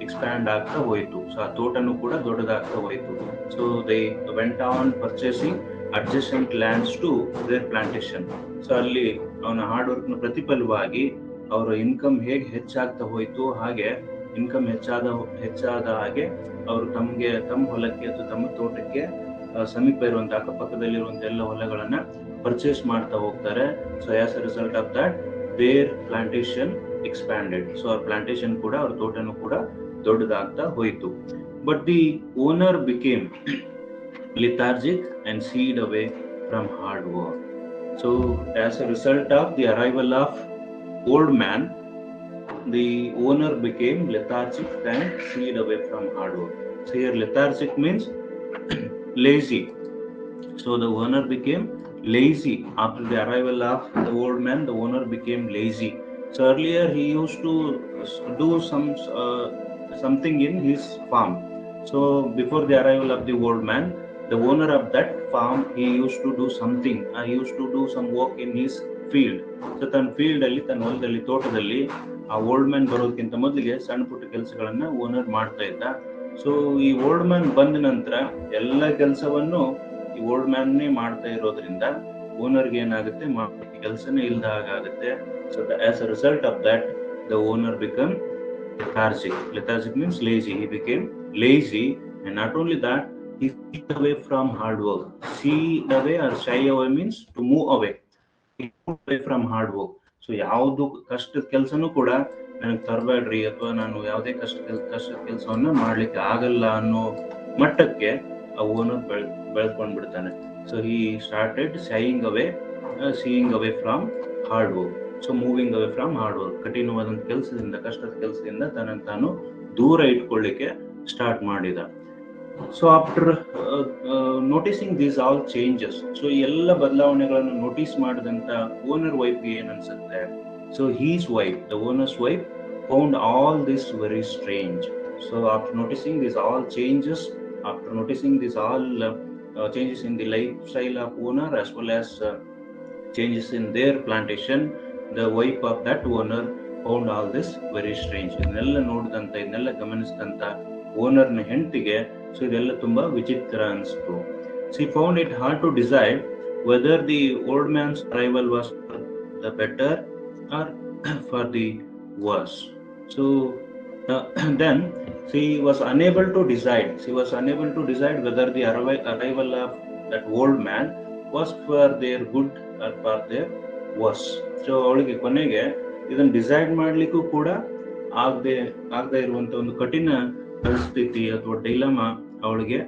ಎಕ್ಸ್ಪ್ಯಾಂಡ್ ಆಗ್ತಾ ಹೋಯಿತು. ಸೊ ಆ ತೋಟನೂ ಕೂಡ ದೊಡ್ಡದಾಗ್ತಾ ಹೋಯಿತು. So they went on purchasing adjacent lands to their plantation. So ಅಲ್ಲಿ ಅವನ ಹಾರ್ಡ್ ವರ್ಕ್ ನ ಪ್ರತಿಫಲವಾಗಿ ಅವರ ಇನ್ಕಮ್ ಹೇಗೆ ಹೆಚ್ಚಾಗ್ತಾ ಹೋಯ್ತು, ಹಾಗೆ ಇನ್ಕಮ್ ಹೆಚ್ಚಾದ ಹಾಗೆ ಅವರು ತಮ್ಮ ಹೊಲಕ್ಕೆ ಅಥವಾ ತಮ್ಮ ತೋಟಕ್ಕೆ ಸಮೀಪ ಇರುವಂತ ಅಕ್ಕಪಕ್ಕದಲ್ಲಿರುವಂತ ಎಲ್ಲ ಹೊಲಗಳನ್ನ ಪರ್ಚೇಸ್ ಮಾಡ್ತಾ ಹೋಗ್ತಾರೆ. So as a result of that their plantation expanded. So ಅವ್ರ ಪ್ಲಾಂಟೇಶನ್ ಕೂಡ, ಅವ್ರ ತೋಟನೂ ಕೂಡ ದೊಡ್ಡದಾಗ್ತಾ ಹೋಯ್ತು. But the owner became lethargic and seed away from hard work. So as a result of the arrival of old man, the owner became lethargic and seed away from hard work. So here lethargic means lazy. So the owner became lazy after the arrival of the old man. The owner became lazy. So earlier he used to do something in his farm. So before the arrival of the old man, the owner of that farm, he used to do something. He used to do some work in his field. So ತನ್ನ field ಅಲ್ಲಿ, ತನ್ನ ಹೊಲದಲ್ಲಿ, ತೋಟದಲ್ಲಿ ಆ old man ಬರೋದಕ್ಕಿಂತ ಮೊದಲಿಗೆ ಸಣ್ಣ ಪುಟ್ಟ ಕೆಲಸಗಳನ್ನ ಓನರ್ ಮಾಡ್ತಾ ಇದ್ದ. ಸೊ ಈ ಓಲ್ಡ್ ಮ್ಯಾನ್ ಬಂದ ನಂತರ ಎಲ್ಲ ಕೆಲಸವನ್ನು ಈ ಓಲ್ಡ್ ಮ್ಯಾನ್ನೇ ಮಾಡ್ತಾ ಇರೋದ್ರಿಂದ ಓನರ್ಗೆ ಏನಾಗುತ್ತೆ, ಕೆಲಸನೇ ಇಲ್ದ ಹಾಗಾಗುತ್ತೆ. So as a result of that the owner become lethargic. Lethargic means lazy. He became lazy, and not only that, he shied away from hard work. Shied away or shy away means to move away. He moved away from hard work. So ಯಾವುದು ಕಷ್ಟದ ಕೆಲಸನೂ ಕೂಡ ನನಗೆ ತರಬೇಡ್ರಿ, ಅಥವಾ ನಾನು ಯಾವುದೇ ಕಷ್ಟದ ಕೆಲಸವನ್ನ ಮಾಡ್ಲಿಕ್ಕೆ ಆಗಲ್ಲ ಅನ್ನೋ ಮಟ್ಟಕ್ಕೆ ಆ ಓನರ್ ಬೆಳ್ಕೊಂಡ್ ಬಿಡ್ತಾನೆ. So he started shying away from hard work. So moving away from hard work. ಕಠಿಣವಾದಂತ ಕೆಲಸದಿಂದ, ಕಷ್ಟದ ಕೆಲಸದಿಂದ ತನ್ನನ್ನು ತಾನು ದೂರ ಇಟ್ಕೊಳ್ಳಿಕ್ಕೆ ಸ್ಟಾರ್ಟ್ ಮಾಡಿದ. So after noticing these all changes, so ಎಲ್ಲ ಬದಲಾವಣೆಗಳನ್ನು ನೋಟಿಸ್ ಮಾಡಿದಂತ ಓನರ್ ವೈಫ್ಗೆ ಏನ್ ಅನ್ಸುತ್ತೆ, so his wife, the owner's wife found all this very strange. So after noticing this all changes, after noticing this all changes in the lifestyle of owner as well as changes in their plantation, the wife of that owner found all this very strange. ಇದನ್ನೆಲ್ಲ ನೋಡಿದಂತ, ಇದನ್ನೆಲ್ಲ ಗಮನಿಸಿದಂತ ಓನರ್ನ ಹೆಂಡತಿಗೆ so ಇದೆಲ್ಲ ತುಂಬಾ ವಿಚಿತ್ರ ಅನಿಸ್ತು. She found it hard to decide whether the old man's arrival was for the better or for the worse. So then she was unable to decide. She was unable to decide whether the arrival of that old man was for their good or for their worse. So ಅವಳಿಗೆ ಕೊನೆಗೆ ಇದನ್ನ decide ಮಾಡ್ಲಿಕ್ಕೂ ಕೂಡ ಆಗದೆ ಇರುವಂತ ಒಂದು ಕಠಿಣ ಪರಿಸ್ಥಿತಿ ಅಥವಾ ಡೈಲಮಾ ಅವಳಿಗೆ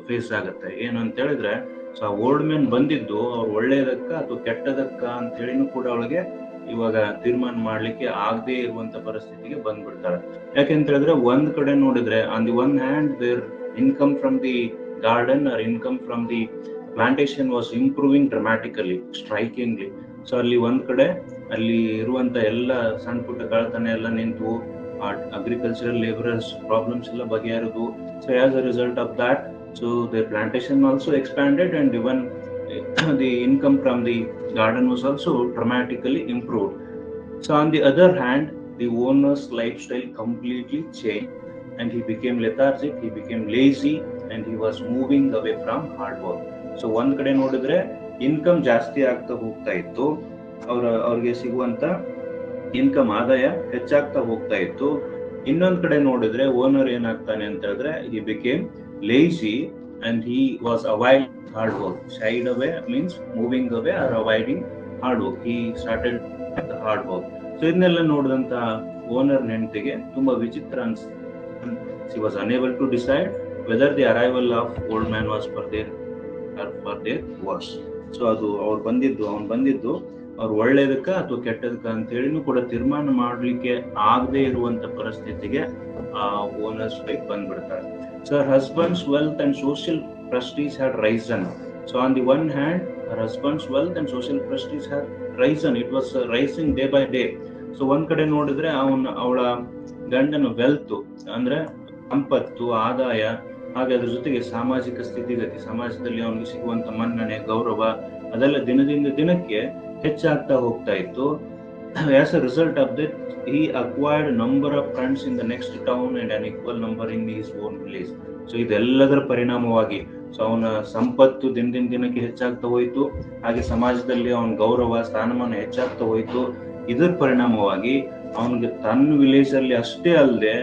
ಫೇಸ್ ಆಗತ್ತೆ. ಏನು ಅಂತ ಹೇಳಿದ್ರೆ, ಸೊ ಆ ಓಲ್ಡ್ ಮ್ಯಾನ್ ಬಂದಿದ್ದು ಅವ್ರು ಒಳ್ಳೇದಕ್ಕ ಅಥವಾ ಕೆಟ್ಟದಕ್ಕ ಅಂತ ಹೇಳಿನೂ ಕೂಡ ಅವಳಿಗೆ ಇವಾಗ ತೀರ್ಮಾನ ಮಾಡ್ಲಿಕ್ಕೆ ಆಗದೆ ಇರುವಂತ ಪರಿಸ್ಥಿತಿಗೆ ಬಂದ್ಬಿಡ್ತಾಳೆ. ಯಾಕೆಂತ ಹೇಳಿದ್ರೆ, ಒಂದ್ ಕಡೆ ನೋಡಿದ್ರೆ on the one hand there income from the garden or income from the plantation was improving dramatically, strikingly. So ಅಲ್ಲಿ ಒಂದ್ ಕಡೆ ಅಲ್ಲಿ ಇರುವಂತ ಎಲ್ಲ ಸಣ್ಣ ಪುಟ್ಟ ಕಳ್ತನ ಎಲ್ಲ ನಿಂತು, ಅಗ್ರಿಕಲ್ಚರಲ್ ಲೇಬರರ್ಸ್ ಪ್ರಾಬ್ಲಮ್ಸ್ ಎಲ್ಲ ಬಗೆಹರಿದು. So as a result of that, so their plantation also expanded and even the income from the garden was also dramatically improved. So on the other hand, the owner's lifestyle completely changed and he became lethargic, he became lazy and he was moving away from hard work. So ಒಂದ್ ಕಡೆ ನೋಡಿದ್ರೆ income ಜಾಸ್ತಿ ಆಗ್ತಾ ಹೋಗ್ತಾ ಇತ್ತು, ಅವ್ರಿಗೆ ಸಿಗುವಂತ income ಆದಾಯ ಹೆಚ್ಚಾಗ್ತಾ ಹೋಗ್ತಾ ಇತ್ತು. ಇನ್ನೊಂದ್ ಕಡೆ ನೋಡಿದ್ರೆ ಓನರ್ ಏನಾಗ್ತಾನೆ ಅಂತ ಹೇಳಿದ್ರೆ, he became lazy and he was avoiding hard work. Shied away means moving away or avoiding hard work. He started the hard work. So ಇದನ್ನೆಲ್ಲ ನೋಡಿದಂತ ಓನರ್ ಹೆಂಡತಿಗೆ ತುಂಬಾ ವಿಚಿತ್ರ ಅನ್ಸಿತು. She was unable to decide whether the arrival of old man was for their or for their worse. So ಅದು ಅವ್ನು ಬಂದಿದ್ದು ಅವ್ರು ಒಳ್ಳೇದಕ್ಕ ಅಥವಾ ಕೆಟ್ಟದಕ್ಕ ಅಂತ ಹೇಳಿನೂ ಕೂಡ ತೀರ್ಮಾನ ಮಾಡ್ಲಿಕ್ಕೆ ಆಗದೆ ಇರುವಂತ ಪರಿಸ್ಥಿತಿಗೆ ಆ ಓನರ್ಸ್ ವೈಫ್ ಬಂದ್ಬಿಡ್ತಾರೆ. So her husband's wealth and social prestige had risen. So on the one hand, her husband's wealth and social prestige had risen. It was rising day by day. So ಒಂದ್ ಕಡೆ ನೋಡಿದ್ರೆ ಅವಳ ಗಂಡನ wealth ಅಂದ್ರೆ ಸಂಪತ್ತು, ಆದಾಯ, ಹಾಗೆ ಅದ್ರ ಜೊತೆಗೆ ಸಾಮಾಜಿಕ ಸ್ಥಿತಿಗತಿ, ಸಮಾಜದಲ್ಲಿ ಅವನಿಗೆ ಸಿಗುವಂತ ಮನ್ನಣೆ, ಗೌರವ ಅದೆಲ್ಲ ದಿನದಿಂದ ದಿನಕ್ಕೆ ಹೆಚ್ಚಾಗ್ತಾ ಹೋಗ್ತಾ ಇತ್ತು. As a result of that, he acquired a number of friends in the next town and an equal number in his own village. So ಇದೆಲ್ಲದರ ಪರಿಣಾಮವಾಗಿ ಸೊ ಅವನ ಸಂಪತ್ತು ದಿನದಿಂದ ದಿನಕ್ಕೆ ಹೆಚ್ಚಾಗ್ತಾ ಹೋಯ್ತು, ಹಾಗೆ ಸಮಾಜದಲ್ಲಿ ಅವನ ಗೌರವ, ಸ್ಥಾನಮಾನ ಹೆಚ್ಚಾಗ್ತಾ ಹೋಯ್ತು. ಇದರ ಪರಿಣಾಮವಾಗಿ ಅವನಿಗೆ ತನ್ನ ವಿಲೇಜ್ ಅಲ್ಲಿ ಅಷ್ಟೇ ಅಲ್ಲದೆ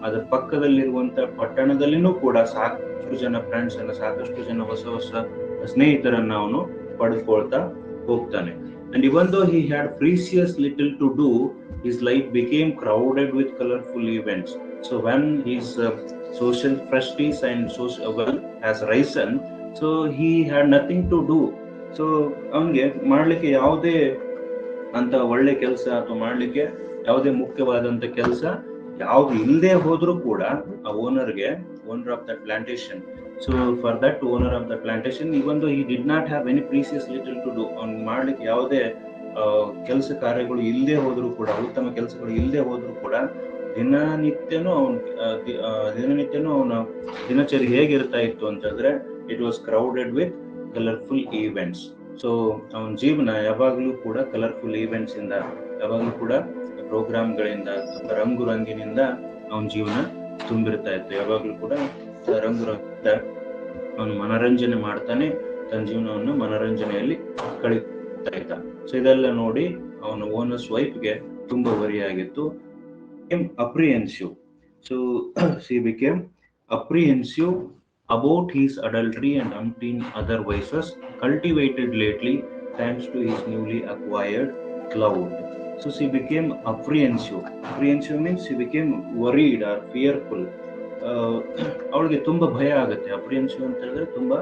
ಅದ್ರ ಪಕ್ಕದಲ್ಲಿರುವಂತ ಪಟ್ಟಣದಲ್ಲಿನೂ ಕೂಡ ಸಾಕಷ್ಟು ಜನ ಫ್ರೆಂಡ್ಸ್ ಅನ್ನ, ಸಾಕಷ್ಟು ಜನ ಹೊಸ ಹೊಸ ಸ್ನೇಹಿತರನ್ನ ಅವನು ಪಡೆದುಕೊಳ್ತಾ ಹೋಗ್ತಾನೆ. And even though he had precious little to do, his life became crowded with colorful events. So when his social prestige and social wealth has risen, so he had nothing to do. So ಅವನಿಗೆ ಮಾಡ್ಲಿಕ್ಕೆ ಯಾವುದೇ ಅಂತ ಒಳ್ಳೆ ಕೆಲಸ ಅಥವಾ ಮಾಡ್ಲಿಕ್ಕೆ ಯಾವುದೇ ಮುಖ್ಯವಾದಂತ ಕೆಲಸ ಯಾವ್ದು ಇಲ್ಲದೆ ಹೋದ್ರೂ ಕೂಡ ಆ owner of that plantation, so for that owner of the plantation, even though he did not have any precious little to do, ಅವ್ನು ಮಾಡ್ಲಿಕ್ಕೆ ಯಾವುದೇ ಕೆಲಸ ಕಾರ್ಯಗಳು ಇಲ್ಲದೆ ಹೋದ್ರು ಕೂಡ, ಉತ್ತಮ ಕೆಲಸಗಳು ಇಲ್ಲದೆ ಹೋದ್ರು ಕೂಡ ದಿನನಿತ್ಯನೂ ಅವನ ದಿನಚರಿ ಹೇಗಿರ್ತಾ ಇತ್ತು ಅಂತಂದ್ರೆ, it was crowded with colourful events. So ಅವನ ಜೀವನ ಯಾವಾಗ್ಲೂ ಕೂಡ ಕಲರ್ಫುಲ್ ಈವೆಂಟ್ಸ್ ಇಂದ, ಯಾವಾಗ್ಲೂ ಕೂಡ ಪ್ರೋಗ್ರಾಮ್ಗಳಿಂದ, ರಂಗು ರಂಗಿನಿಂದ ಅವನ ಜೀವನ ತುಂಬಿರ್ತಾ ಇತ್ತು. ಯಾವಾಗ್ಲೂ ಕೂಡ ರಂಗು ರಂಗಿಂದ ಅವನು ಮನರಂಜನೆ ಮಾಡ್ತಾನೆ, ತನ್ನ ಜೀವನವನ್ನು ಮನರಂಜನೆಯಲ್ಲಿ ಕಳೀತಾ ಇದ್ದ. ಸೊ ಇದೆಲ್ಲ ನೋಡಿ ಅವನ ಓನರ್ಸ್ ವೈಫ್ಗೆ ತುಂಬಾ ವರಿಯಾಗಿತ್ತು. apprehensive. So she became apprehensive about his adultery and umpteen other vices cultivated lately thanks to his newly acquired clout. So she became apprehensive. Apprehensive means she became worried or fearful. ಅವಳಿಗೆ ತುಂಬಾ ಭಯ ಆಗುತ್ತೆ. ಅಪ್ರಿಹೆನ್ಸಿವ್ ಅಂತ ಹೇಳಿದ್ರೆ ತುಂಬಾ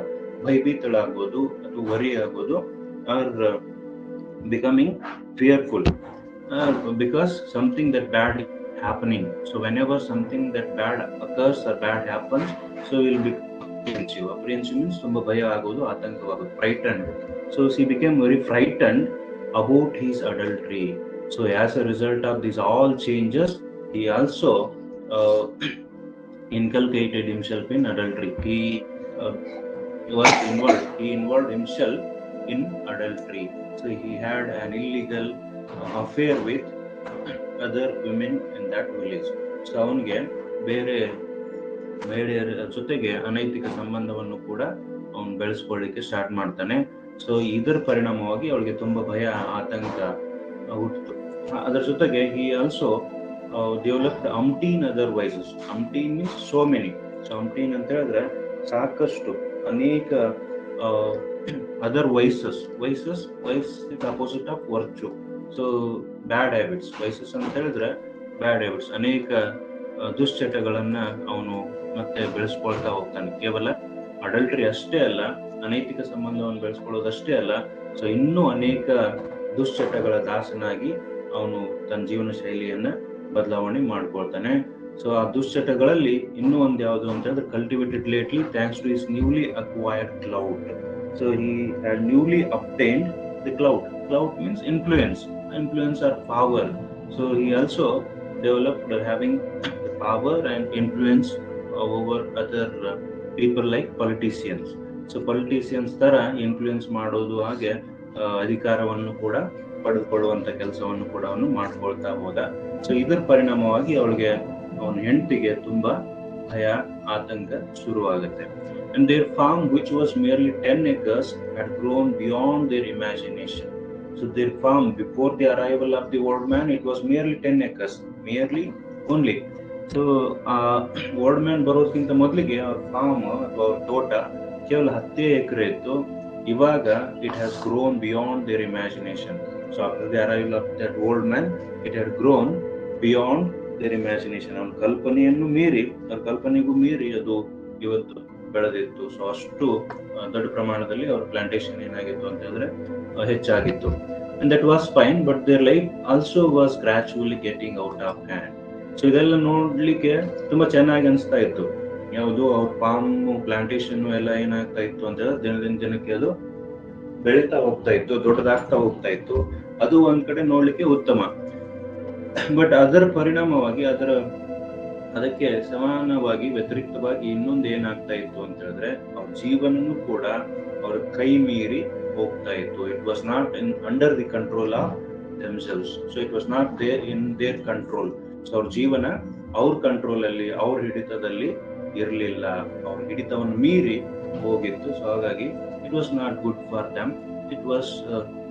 ಭಯಭೀತಳಾಗೋದು ಅಥವಾ worry ಆಗೋದು, R becoming fearful because something that bad happening. So whenever something that bad occurs or bad happens, so we'll be apprehensive means ತುಂಬಾ ಭಯ ಆಗೋದು, ಆತಂಕವಾಗೋದು, frightened. So she became very frightened about his adultery. So as a result of these all changes, he also uh, inculcated himself in adultery. Uh, he involved himself in adultery. So he had an illegal affair with other women in that village. So ಅವನಿಗೆ ಬೇರೆ ಮಹಿಳೆಯರ ಜೊತೆಗೆ ಅನೈತಿಕ ಸಂಬಂಧವನ್ನು ಕೂಡ ಅವನು ಬೆಳೆಸ್ಕೊಳ್ಳಿಕ್ಕೆ start ಮಾಡ್ತಾನೆ. So ಇದರ ಪರಿಣಾಮವಾಗಿ ಅವಳಿಗೆ ತುಂಬಾ ಭಯ, ಆತಂಕ ಹುಟ್ಟಿತು. ಅದರ ಜೊತೆಗೆ he also developed umpteen other vices. Umpteen means so many. So umpteen ಅಂತ ಹೇಳಿದ್ರೆ ಸಾಕಷ್ಟು, ಅನೇಕ other vices is opposite of virtue. So bad habits, vices ಅಂತ ಹೇಳಿದ್ರೆ bad habits, ಅನೇಕ ದುಶ್ಚಟಗಳನ್ನ ಅವನು ಮತ್ತೆ ಬೆಳೆಸ್ಕೊಳ್ತಾ ಹೋಗ್ತಾನೆ. ಕೇವಲ ಅಡಲ್ಟರಿ ಅಷ್ಟೇ ಅಲ್ಲ, ಅನೈತಿಕ ಸಂಬಂಧವನ್ನು ಬೆಳೆಸ್ಕೊಳ್ಳೋದಷ್ಟೇ ಅಲ್ಲ, ಸೊ ಇನ್ನೂ ಅನೇಕ ದುಶ್ಚಟಗಳ ದಾಸನಾಗಿ ಅವನು ತನ್ನ ಜೀವನ ಶೈಲಿಯನ್ನ ಬದಲಾವಣೆ ಮಾಡ್ಕೊಳ್ತಾನೆ. ಸೊ ಆ ದುಶ್ಚಟಗಳಲ್ಲಿ ಇನ್ನೂ ಒಂದು ಯಾವುದು ಅಂತ ಹೇಳಿದ್ರೆ cultivated lately thanks to his newly acquired clout. So he had newly obtained the clout. Clout means influence or power. So he also developed having the power and influence over other people like politicians. So politicians ತರ influence ಮಾಡೋದು, ಹಾಗೆ ಅಧಿಕಾರವನ್ನು ಕೂಡ ಪಡೆದುಕೊಳ್ಳುವಂತ ಕೆಲಸವನ್ನು ಕೂಡ ಅವನು ಮಾಡ್ಕೊಳ್ತಾ ಹೋದ. ಸೊ ಇದರ ಪರಿಣಾಮವಾಗಿ ಅವನ ಹೆಂಡತಿಗೆ ತುಂಬಾ ಭಯ, ಆತಂಕ ಶುರುವಾಗುತ್ತೆ. And their farm, which was merely 10 acres, had grown beyond their imagination. So their farm, before the arrival of the old man, it was merely 10 acres, merely only. So old man ಬರೋದಕ್ಕಿಂತ ಮೊದಲಿಗೆ ಅವ್ರ form ಅಥವಾ ಅವ್ರ ತೋಟ ಕೇವಲ 10 ಎಕರೆ ಇತ್ತು. ಇವಾಗ it has grown beyond their imagination. So after the arrival of that old man, it had grown beyond their imagination. ಅವ್ರ ಕಲ್ಪನೆಗೂ ಮೀರಿ ಅದು ಇವತ್ತು ಬೆಳೆದಿತ್ತು. ಸೊ ಅಷ್ಟು ದೊಡ್ಡ ಪ್ರಮಾಣದಲ್ಲಿ ಅವ್ರ ಪ್ಲಾಂಟೇಶನ್ ಏನಾಗಿತ್ತು ಅಂತ ಹೇಳಿದ್ರೆ ಹೆಚ್ಚಾಗಿತ್ತು. And that was fine, but their life also was gradually getting out of hand. So ಇದೆಲ್ಲ ನೋಡ್ಲಿಕ್ಕೆ ತುಂಬಾ ಚೆನ್ನಾಗಿ ಅನಿಸ್ತಾ ಇತ್ತು. ಯಾವುದು ಅವ್ರ ಫಾರ್ಮ್, ಪ್ಲಾಂಟೇಶನ್ ಎಲ್ಲ ಏನಾಗ್ತಾ ಇತ್ತು ಅಂತ ಹೇಳಿದ್ರೆ ದಿನದಿಂದ ದಿನಕ್ಕೆ ಅದು ಬೆಳೀತಾ ಹೋಗ್ತಾ ಇತ್ತು, ದೊಡ್ಡದಾಗ್ತಾ ಹೋಗ್ತಾ ಇತ್ತು. ಅದು ಒಂದ್ ಕಡೆ ನೋಡ್ಲಿಕ್ಕೆ ಉತ್ತಮ. ಬಟ್ ಅದರ ಪರಿಣಾಮವಾಗಿ ಅದಕ್ಕೆ ಸಮಾನವಾಗಿ ವ್ಯತಿರಿಕ್ತವಾಗಿ ಇನ್ನೊಂದು ಏನಾಗ್ತಾ ಇತ್ತು ಅಂತ ಹೇಳಿದ್ರೆ ಅವ್ರ ಜೀವನನು ಕೂಡ ಅವ್ರ ಕೈ ಮೀರಿ ಹೋಗ್ತಾ ಇತ್ತು. It was not under the control of themselves. So it was not there in their control. So ಅವ್ರ ಜೀವನ ಅವ್ರ ಕಂಟ್ರೋಲ್ ಅಲ್ಲಿ, ಅವ್ರ ಹಿಡಿತದಲ್ಲಿ ಇರಲಿಲ್ಲ. ಅವ್ರ ಹಿಡಿತವನ್ನು ಮೀರಿ ಹೋಗಿತ್ತು. ಸೊ ಹಾಗಾಗಿ it was not good for them. It was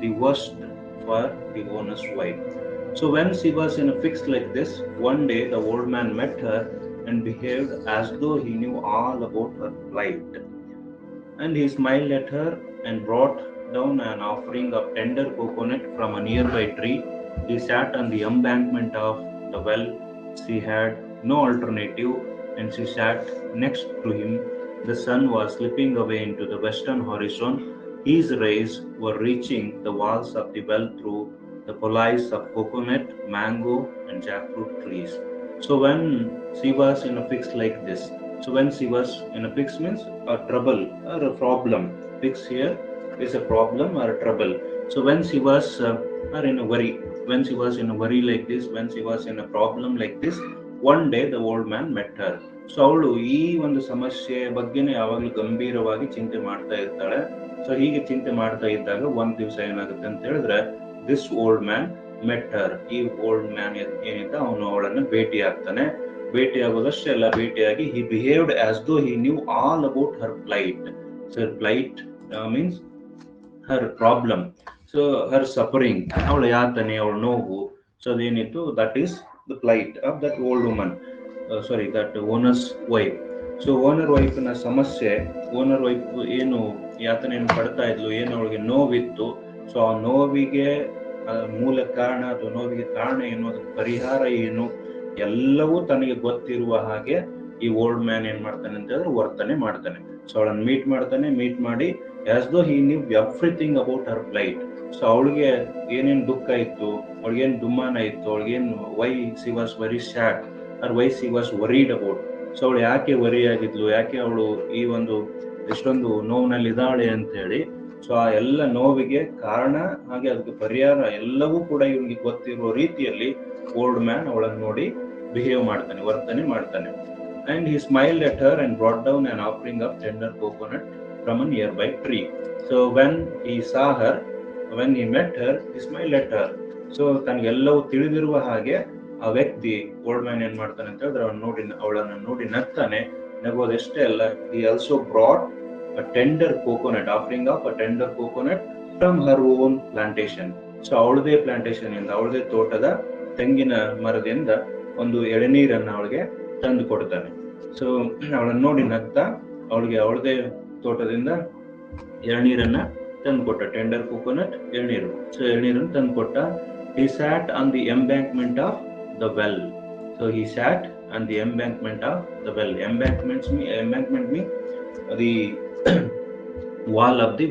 the worst for the owners wife. So when she was in a fix like this, one day the old man met her and behaved as though he knew all about her plight. And he smiled at her and brought down an offering of tender coconut from a nearby tree. He sat on the embankment of the well. She had no alternative, and she sat next to him. The sun was slipping away into the western horizon. His rays were reaching the walls of the well through the foliage of coconut, mango and jackfruit trees. So when she was in a fix like this, so when she was in a fix means a trouble or a problem. Fix here is a problem or a trouble. So when she was or in a worry, when she was in a worry like this, when she was in a problem like this, one day the old man met her. So ಅವಳು ಈ ಒಂದು ಸಮಸ್ಯೆ ಬಗ್ಗೆನೇ ಯಾವಾಗಲೂ ಗಂಭೀರವಾಗಿ ಚಿಂತೆ ಮಾಡ್ತಾ ಇರ್ತಾಳೆ. ಸೊ ಹೀಗೆ ಚಿಂತೆ ಮಾಡ್ತಾ ಇದ್ದಾಗ ಒಂದ್ ದಿವಸ ಏನಾಗುತ್ತೆ ಅಂತ ಹೇಳಿದ್ರೆ ದಿಸ್ ಓಲ್ಡ್ ಮ್ಯಾನ್ ಮೆಟ್ ಹರ್. ಈ ಓಲ್ಡ್ ಮ್ಯಾನ್ ಏನಿದ್ದ ಅವನು ಅವಳನ್ನ ಭೇಟಿಯಾಗ್ತಾನೆ. ಭೇಟಿಯಾಗೋದಷ್ಟೇ ಅಲ್ಲ, ಭೇಟಿಯಾಗಿ he behaved as though he knew all about her plight. So her plight means her problem. So her suffering, ಅವಳ ಯಾತನೆ, ಅವಳ ನೋವು. ಸೊ ಅದೇನಿತ್ತು, that is the plight of that old woman. that owner's wife. So owner ವೈಫ್ನ ಸಮಸ್ಯೆ, owner wife ಏನು ಯಾತನೆಯನ್ನು ಪಡ್ತಾ ಇದ್ಲು, ಏನು ಅವಳಿಗೆ ನೋವಿತ್ತು, ಸೊ ಆ ನೋವಿಗೆ ಮೂಲ ಕಾರಣ ಅಥವಾ ನೋವಿಗೆ ಕಾರಣ ಏನು, ಅದಕ್ಕೆ ಪರಿಹಾರ ಏನು, ಎಲ್ಲವೂ ತನಗೆ ಗೊತ್ತಿರುವ ಹಾಗೆ ಈ ಓಲ್ಡ್ ಮ್ಯಾನ್ ಏನ್ ಮಾಡ್ತಾನೆ ಅಂತ ಹೇಳಿದ್ರೆ ವರ್ತನೆ ಮಾಡ್ತಾನೆ. ಸೊ ಅವಳನ್ನ ಮೀಟ್ ಮಾಡಿ as though he knew everything about her plight. So ಅವಳಿಗೆ ಏನೇನ್ ದುಃಖ ಇತ್ತು, ಅವಳಿಗೇನ್ ದುಮ್ಮಾನ ಇತ್ತು, ಅವಳಿಗೇನು why she was very sad or why she was worried about. So ಅವಳು ಯಾಕೆ ವರಿ ಆಗಿದ್ಲು, ಯಾಕೆ ಅವಳು ಈ ಒಂದು ಎಷ್ಟೊಂದು ನೋವಿನಲ್ಲಿ ಇದ್ದಾಳೆ ಅಂತ ಹೇಳಿ. ಸೊ ಆ ಎಲ್ಲ ನೋವಿಗೆ ಕಾರಣ ಹಾಗೆ ಅದಕ್ಕೆ ಪರಿಹಾರ ಎಲ್ಲವೂ ಕೂಡ ಇವನಿಗೆ ಗೊತ್ತಿರುವ ರೀತಿಯಲ್ಲಿ ಓಲ್ಡ್ ಮ್ಯಾನ್ ಅವಳನ್ನು ನೋಡಿ ಬಿಹೇವ್ ಮಾಡ್ತಾನೆ, ವರ್ತನೆ ಮಾಡ್ತಾನೆ. And he smiled at her and brought down an offering of tender coconut from a nearby tree. So when he saw her, when he met her, he smiled at her. So ತನಗೆಲ್ಲವೂ ತಿಳಿದಿರುವ ಹಾಗೆ ಆ ವ್ಯಕ್ತಿ old man ಏನ್ ಮಾಡ್ತಾನೆ ಅಂತ ಹೇಳಿದ್ರೆ ಅವಳನ್ನು ನೋಡಿ ನಗ್ತಾನೆ. ನಗೋದಷ್ಟೇ ಅಲ್ಲ, he also brought a tender coconut, offering of a tender coconut from her own plantation. So ಅವಳದೇ ಪ್ಲಾಂಟೇಶನ್ ಇಂದ, ಅವಳದೇ ತೋಟದ ತೆಂಗಿನ ಮರದಿಂದ ಒಂದು ಎಳನೀರನ್ನ ಅವಳಿಗೆ ತಂದು ಕೊಡ್ತಾನೆ. ಸೊ ಅವಳನ್ನು ನೋಡಿ ನಗ್ತಾ ಅವಳಿಗೆ ಅವಳದೇ ತೋಟದಿಂದ ಎಳನೀರನ್ನ ತಂದು ಕೊಟ್ಟ, ಟೆಂಡರ್ ಕೋಕೋನಟ್ ಎಳನೀರು. ಸೊ ಎಳನೀರನ್ನು ತಂದು ಕೊಟ್ಟ. he sat on the embankment of the well. So he sat on the embankment of the well. Embankment means the wall of the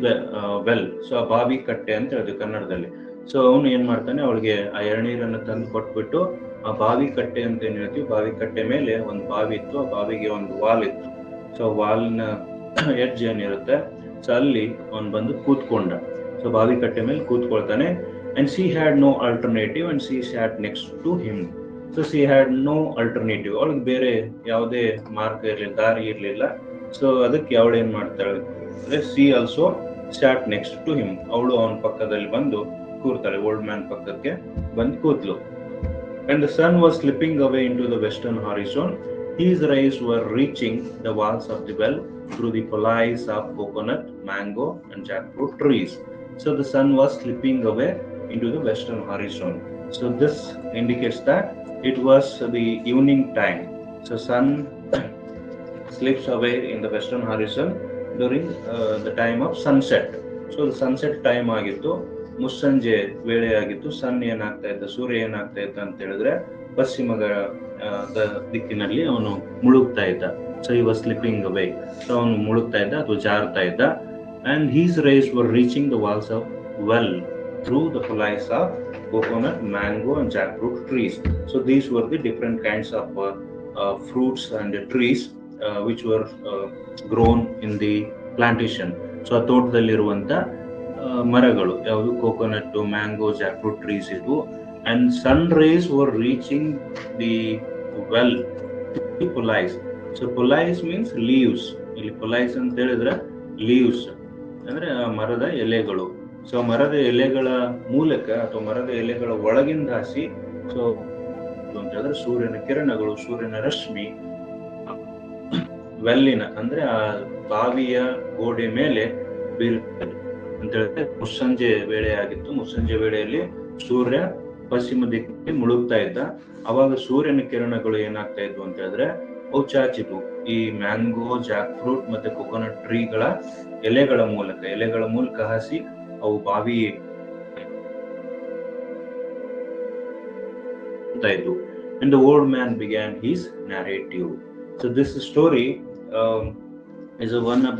well. So ಆ ಬಾವಿ ಕಟ್ಟೆ ಅಂತ ಹೇಳಿದ್ವಿ ಕನ್ನಡದಲ್ಲಿ. ಸೊ ಅವನು ಏನ್ ಮಾಡ್ತಾನೆ, ಅವಳಿಗೆ ಆ ಎಳನೀರನ್ನು ತಂದು ಕೊಟ್ಬಿಟ್ಟು ಆ ಬಾವಿ ಕಟ್ಟೆ ಅಂತ ಏನ್ ಹೇಳ್ತೀವಿ, ಬಾವಿ ಕಟ್ಟೆ ಮೇಲೆ ಒಂದು ಬಾವಿ ಇತ್ತು, ಆ ಬಾವಿಗೆ ಒಂದು ವಾಲ್ ಇತ್ತು. ಸೊ ವಾಲ್ನ ಎಡ್ಜ್ ಏನಿರುತ್ತೆ, ಸೊ ಅಲ್ಲಿ ಅವನು ಬಂದು ಕೂತ್ಕೊಂಡ. ಸೊ ಬಾವಿ ಕಟ್ಟೆ ಮೇಲೆ ಕೂತ್ಕೊಳ್ತಾನೆ. and she had no alternative and she sat next to him. So she had no alternative, ಅವಳಿಗೆ ಬೇರೆ ಯಾವುದೇ ಮಾರ್ಗ ಇರಲಿಲ್ಲ, ದಾರಿ ಇರಲಿಲ್ಲ. ಸೊ ಅದಕ್ಕೆ ಅವಳು ಏನ್ ಮಾಡ್ತಾಳೆ ಅಂದ್ರೆ, she also sat next to him, ಅವಳು ಅವನ ಪಕ್ಕದಲ್ಲಿ ಬಂದು ಕೂರ್ತಾಳೆ, ಓಲ್ಡ್ ಮ್ಯಾನ್ ಪಕ್ಕಕ್ಕೆ ಬಂದು ಕೂತ್ಲು. And the sun was slipping away into the western horizon. His rays were reaching the walls of the well through the foliage of coconut, mango and jackfruit trees. So the sun was slipping away into the western horizon. So this indicates that it was the evening time. So sun slips away in the western horizon during the time of sunset. So the sunset time ಆಗಿತ್ತು, ಮುಸ್ಸಂಜೆ ವೇಳೆ ಆಗಿತ್ತು. ಸನ್ ಏನಾಗ್ತಾ ಇದ್ದ, ಸೂರ್ಯ ಏನಾಗ್ತಾ ಇದ್ದ ಅಂತ ಹೇಳಿದ್ರೆ ಪಶ್ಚಿಮದ ದಿಕ್ಕಿನಲ್ಲಿ ಅವನು ಮುಳುಗ್ತಾ ಇದ್ದ. So he was slipping away. So ಅವನು ಮುಳುಗ್ತಾ ಇದ್ದ ಅಥವಾ ಜಾರ್ತಾ ಇದ್ದ. and his rays were reaching the walls of well through the foliage of coconut, mango and jackfruit trees. So these were the different kinds of fruits and trees which were grown in the plantation. So ಆ ತೋಟದಲ್ಲಿರುವಂತ ಮರಗಳು ಯಾವುದು, coconut, mango, jackfruit trees ಇದ್ವು. and sun rays were reaching the well through foliage. So foliage means leaves. ಇಲ್ಲಿ foliage ಅಂತ ಹೇಳಿದ್ರೆ leaves ಅಂದ್ರೆ ಮರದ ಎಲೆಗಳು. ಸೊ ಮರದ ಎಲೆಗಳ ಮೂಲಕ ಅಥವಾ ಮರದ ಎಲೆಗಳ ಒಳಗಿಂದ ಹಾಸಿ, ಸೊ ಅಂತ ಹೇಳಿದ್ರೆ ಸೂರ್ಯನ ಕಿರಣಗಳು, ಸೂರ್ಯನ ರಶ್ಮಿ ವೆಲ್ಲಿನ ಅಂದ್ರೆ ಆ ಬಾವಿಯ ಗೋಡೆ ಮೇಲೆ ಬೀರುತ್ತದೆ ಅಂತ ಹೇಳಿದ್ರೆ. ಮುಸ್ಸಂಜೆ ವೇಳೆ ಆಗಿತ್ತು. ಮುಸ್ಸಂಜೆ ವೇಳೆಯಲ್ಲಿ ಸೂರ್ಯ ಪಶ್ಚಿಮ ದಿಕ್ಕಿಗೆ ಮುಳುಗ್ತಾ ಇದ್ದ. ಅವಾಗ ಸೂರ್ಯನ ಕಿರಣಗಳು ಏನಾಗ್ತಾ ಇದ್ವು ಅಂತ ಹೇಳಿದ್ರೆ ಅವು ಚಾಚಿದ್ವು ಈ ಮ್ಯಾಂಗೋ, ಜಾಕ್ ಫ್ರೂಟ್ ಮತ್ತೆ ಕೊಕೊನಟ್ ಟ್ರೀಗಳ ಎಲೆಗಳ ಮೂಲಕ ಹಾಸಿ ಅವು ಬಾವಿ ಇದ್ವು. And the old man began his narrative. So this story is one of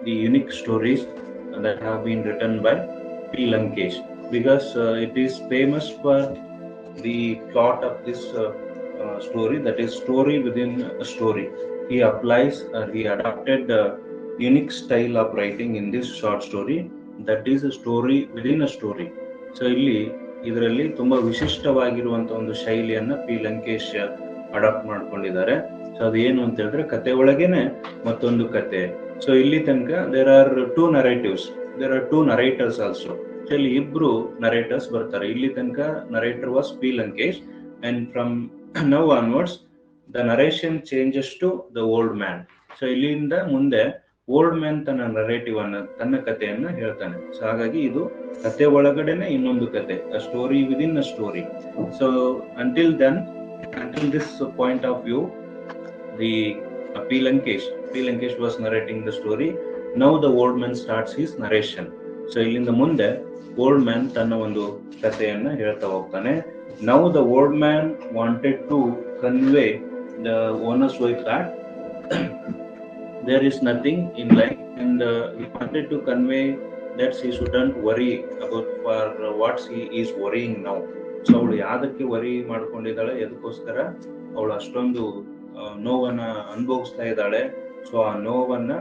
the unique stories that have been written by P Lankesh, because it is famous for the plot of this story, that is story within a story. He adopted a unique style of writing in this short story, that is a story within a story. So ಇದರಲ್ಲಿ ತುಂಬಾ ವಿಶಿಷ್ಟವಾಗಿರುವಂತ ಒಂದು ಶೈಲಿಯನ್ನ P Lankesh adapt ಮಾಡ್ಕೊಂಡಿದ್ದಾರೆ. So ಅದು ಏನು ಅಂತ ಹೇಳಿದ್ರೆ ಕತೆ ಒಳಗೇನೆ ಮತ್ತೊಂದು ಕತೆ. ಸೊ ಇಲ್ಲಿ ತನಕ there are two narrators also. So ಇಲ್ಲಿ ಇಬ್ರು ನರೇಟರ್ಸ್ ಬರ್ತಾರೆ. ಇಲ್ಲಿ ತನಕ narrator was P Lankesh, and from now onwards the narration changes to the old man. So ಇಲ್ಲಿಂದ ಮುಂದೆ ಓಲ್ಡ್ ಮ್ಯಾನ್ ತನ್ನ ನರೇಟಿವ್ ತನ್ನ ಕಥೆಯನ್ನ ಹೇಳ್ತಾನೆ. ಸೊ ಹಾಗಾಗಿ ಇದು ಕತೆ ಒಳಗಡೆನೆ ಇನ್ನೊಂದು ಕತೆ, story within a story. So until this point of view, the P Lankesh was narrating the story. Now the old man starts his narration. So ಇಲ್ಲಿಂದ ಮುಂದೆ ಓಲ್ಡ್ ಮ್ಯಾನ್ ತನ್ನ ಒಂದು ಕಥೆಯನ್ನ ಹೇಳ್ತಾ ಹೋಗ್ತಾನೆ. Now the old man wanted to convey the owner's wife that there is nothing in life, and he wanted to convey that she shouldn't worry about for what she is worrying now. So ಅವಳು ಯಾದಕ್ಕೆ worry ಮಾಡ್ಕೊಂಡಿದ್ದಾಳೆ, ಎದಕ್ಕೋಸ್ಕರ ಅವಳು ಅಷ್ಟೊಂದು ನೋವನ್ನ ಅನುಭವಿಸ್ತಾ ಇದ್ದಾಳೆ. So ಆ ನೋವನ್ನ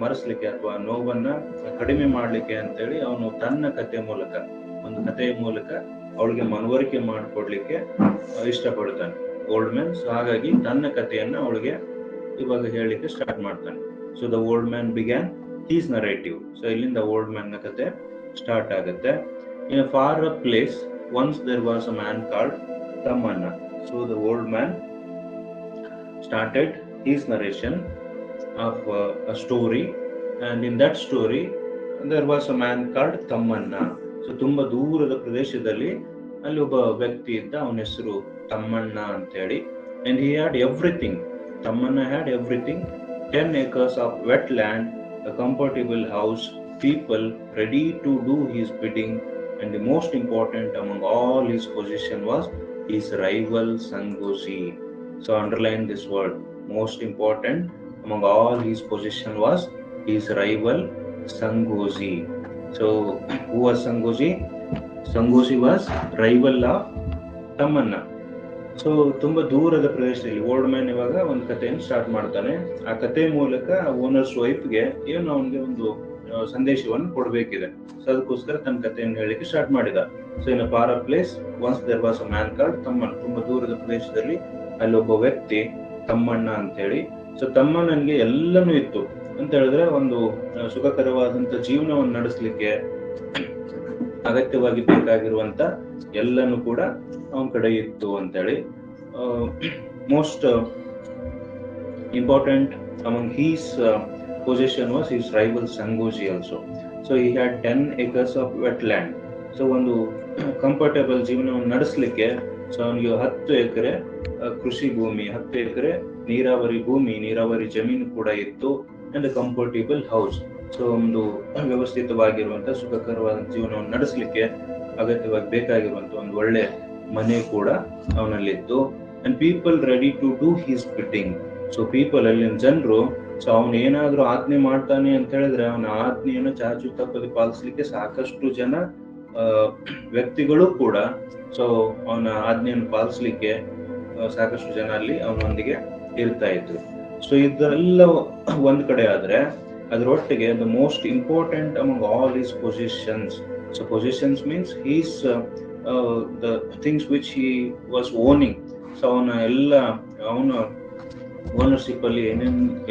ಮರೆಸ್ಲಿಕ್ಕೆ ಅಥವಾ ನೋವನ್ನ ಕಡಿಮೆ ಮಾಡ್ಲಿಕ್ಕೆ ಅಂತೇಳಿ ಅವನು ತನ್ನ ಕಥೆಯ ಮೂಲಕ, ಒಂದು ಕಥೆಯ ಮೂಲಕ ಅವಳಿಗೆ ಮನವರಿಕೆ ಮಾಡಿಕೊಡ್ಲಿಕ್ಕೆ ಇಷ್ಟಪಡ್ತಾನೆ ಓಲ್ಡ್ ಮ್ಯಾನ್. ಸೊ ಹಾಗಾಗಿ ತನ್ನ ಕಥೆಯನ್ನ ಅವಳಿಗೆ ಇವಾಗ ಹೇಳಲಿಕ್ಕೆ ಸ್ಟಾರ್ಟ್ ಮಾಡ್ತಾನೆ. So the old man began his narrative. So ಇಲ್ಲಿಂದ ಓಲ್ಡ್ ಮ್ಯಾನ್ ನ ಕತೆ ಸ್ಟಾರ್ಟ್ ಆಗುತ್ತೆ. In a far a place once there was a man called Tammanna. So the old man started his narration of a story, and in that story there was a man called Tammanna. So ತುಂಬಾ ದೂರದ ಪ್ರದೇಶದಲ್ಲಿ ಅಲ್ಲಿ ಒಬ್ಬ ವ್ಯಕ್ತಿ ಇದ್ದ, ಅವನ ಹೆಸರು ತಮ್ಮಣ್ಣ ಅಂತ ಹೇಳಿ. And he had everything. Tammanna had everything: 10 acres of wetland, a comfortable house, people ready to do his bidding, and the most important among all his possession was his rival Sangosi. So underline this word, most important among all his possession was his rival Sangosi. So who was Sangosi? Sangosi was rival of Tammanna. So ತುಂಬಾ ದೂರದ ಪ್ರದೇಶದಲ್ಲಿ old man ಇವಾಗ ಒಂದು ಕಥೆಯನ್ನು start ಮಾಡ್ತಾನೆ. ಆ ಕಥೆ ಮೂಲಕ ಓನರ್ಸ್ ವೈಫ್ಗೆ ಏನು ಅವನಿಗೆ ಒಂದು ಸಂದೇಶವನ್ನು ಕೊಡಬೇಕಿದೆ. ಸೊ ಅದಕ್ಕೋಸ್ಕರ ತನ್ನ ಕಥೆಯನ್ನು ಹೇಳಲಿಕ್ಕೆ ಸ್ಟಾರ್ಟ್ ಮಾಡಿದ. So in a far a place once there was a man called Tammanna. ತುಂಬಾ ದೂರದ ಪ್ರದೇಶದಲ್ಲಿ ಅಲ್ಲಿ ಒಬ್ಬ ವ್ಯಕ್ತಿ ತಮ್ಮಣ್ಣ ಅಂತ ಹೇಳಿ. ಸೊ ತಮ್ಮಣ್ಣನಿಗೆ ಎಲ್ಲನೂ ಇತ್ತು ಅಂತ ಹೇಳಿದ್ರೆ, ಒಂದು ಸುಖಕರವಾದಂತ ಜೀವನವನ್ನು ನಡೆಸಲಿಕ್ಕೆ ಅಗತ್ಯವಾಗಿ ಬೇಕಾಗಿರುವಂತ ಎಲ್ಲನೂ ಕೂಡ ಅವನ ಕಡೆ ಇತ್ತು ಅಂತ ಹೇಳಿ. Most important among his position was his rival Sangoji also. So he had 10 acres of wetland. So ಒಂದು ಕಂಫರ್ಟೇಬಲ್ ಜೀವನವನ್ನು ನಡೆಸಲಿಕ್ಕೆ ಸೊ ಅವನಿಗೆ 10 ಎಕರೆ ಕೃಷಿ ಭೂಮಿ, 10 ಎಕರೆ ನೀರಾವರಿ ಭೂಮಿ, ನೀರಾವರಿ ಜಮೀನು ಕೂಡ ಇತ್ತು. And comfortable house. ಸೊ ಒಂದು ವ್ಯವಸ್ಥಿತವಾಗಿರುವಂತಹ ಸುಖಕರವಾದ ಜೀವನವನ್ನು ನಡೆಸಲಿಕ್ಕೆ ಅಗತ್ಯವಾಗಿ ಬೇಕಾಗಿರುವಂತ ಒಂದು ಒಳ್ಳೆ ಮನೆ ಕೂಡ ಅವನಲ್ಲಿತ್ತು. And people ready to do his bidding. So people, ಅಲ್ಲಿನ ಜನರು, ಸೊ ಅವನು ಏನಾದ್ರೂ ಆಜ್ಞೆ ಮಾಡ್ತಾನೆ ಅಂತ ಹೇಳಿದ್ರೆ ಅವನ ಆಜ್ಞೆಯನ್ನು ಚಾಚು ತಪ್ಪದೆ ಪಾಲಿಸ್ಲಿಕ್ಕೆ ಸಾಕಷ್ಟು ಜನ ವ್ಯಕ್ತಿಗಳು ಕೂಡ, ಸೊ ಅವನ ಆಜ್ಞೆಯನ್ನು ಪಾಲಿಸ್ಲಿಕ್ಕೆ ಸಾಕಷ್ಟು ಜನ ಅಲ್ಲಿ ಅವನೊಂದಿಗೆ ಇರ್ತಾ ಇದ್ರು. ಸೊ ಇದೆಲ್ಲ ಒಂದ್ ಕಡೆ ಆದ್ರೆ ಅದರೊಟ್ಟಿಗೆ the most important among all his positions. So positions means his the things which he was owning. So ಅವನ ಓನರ್ಶಿಪ್ ಅಲ್ಲಿ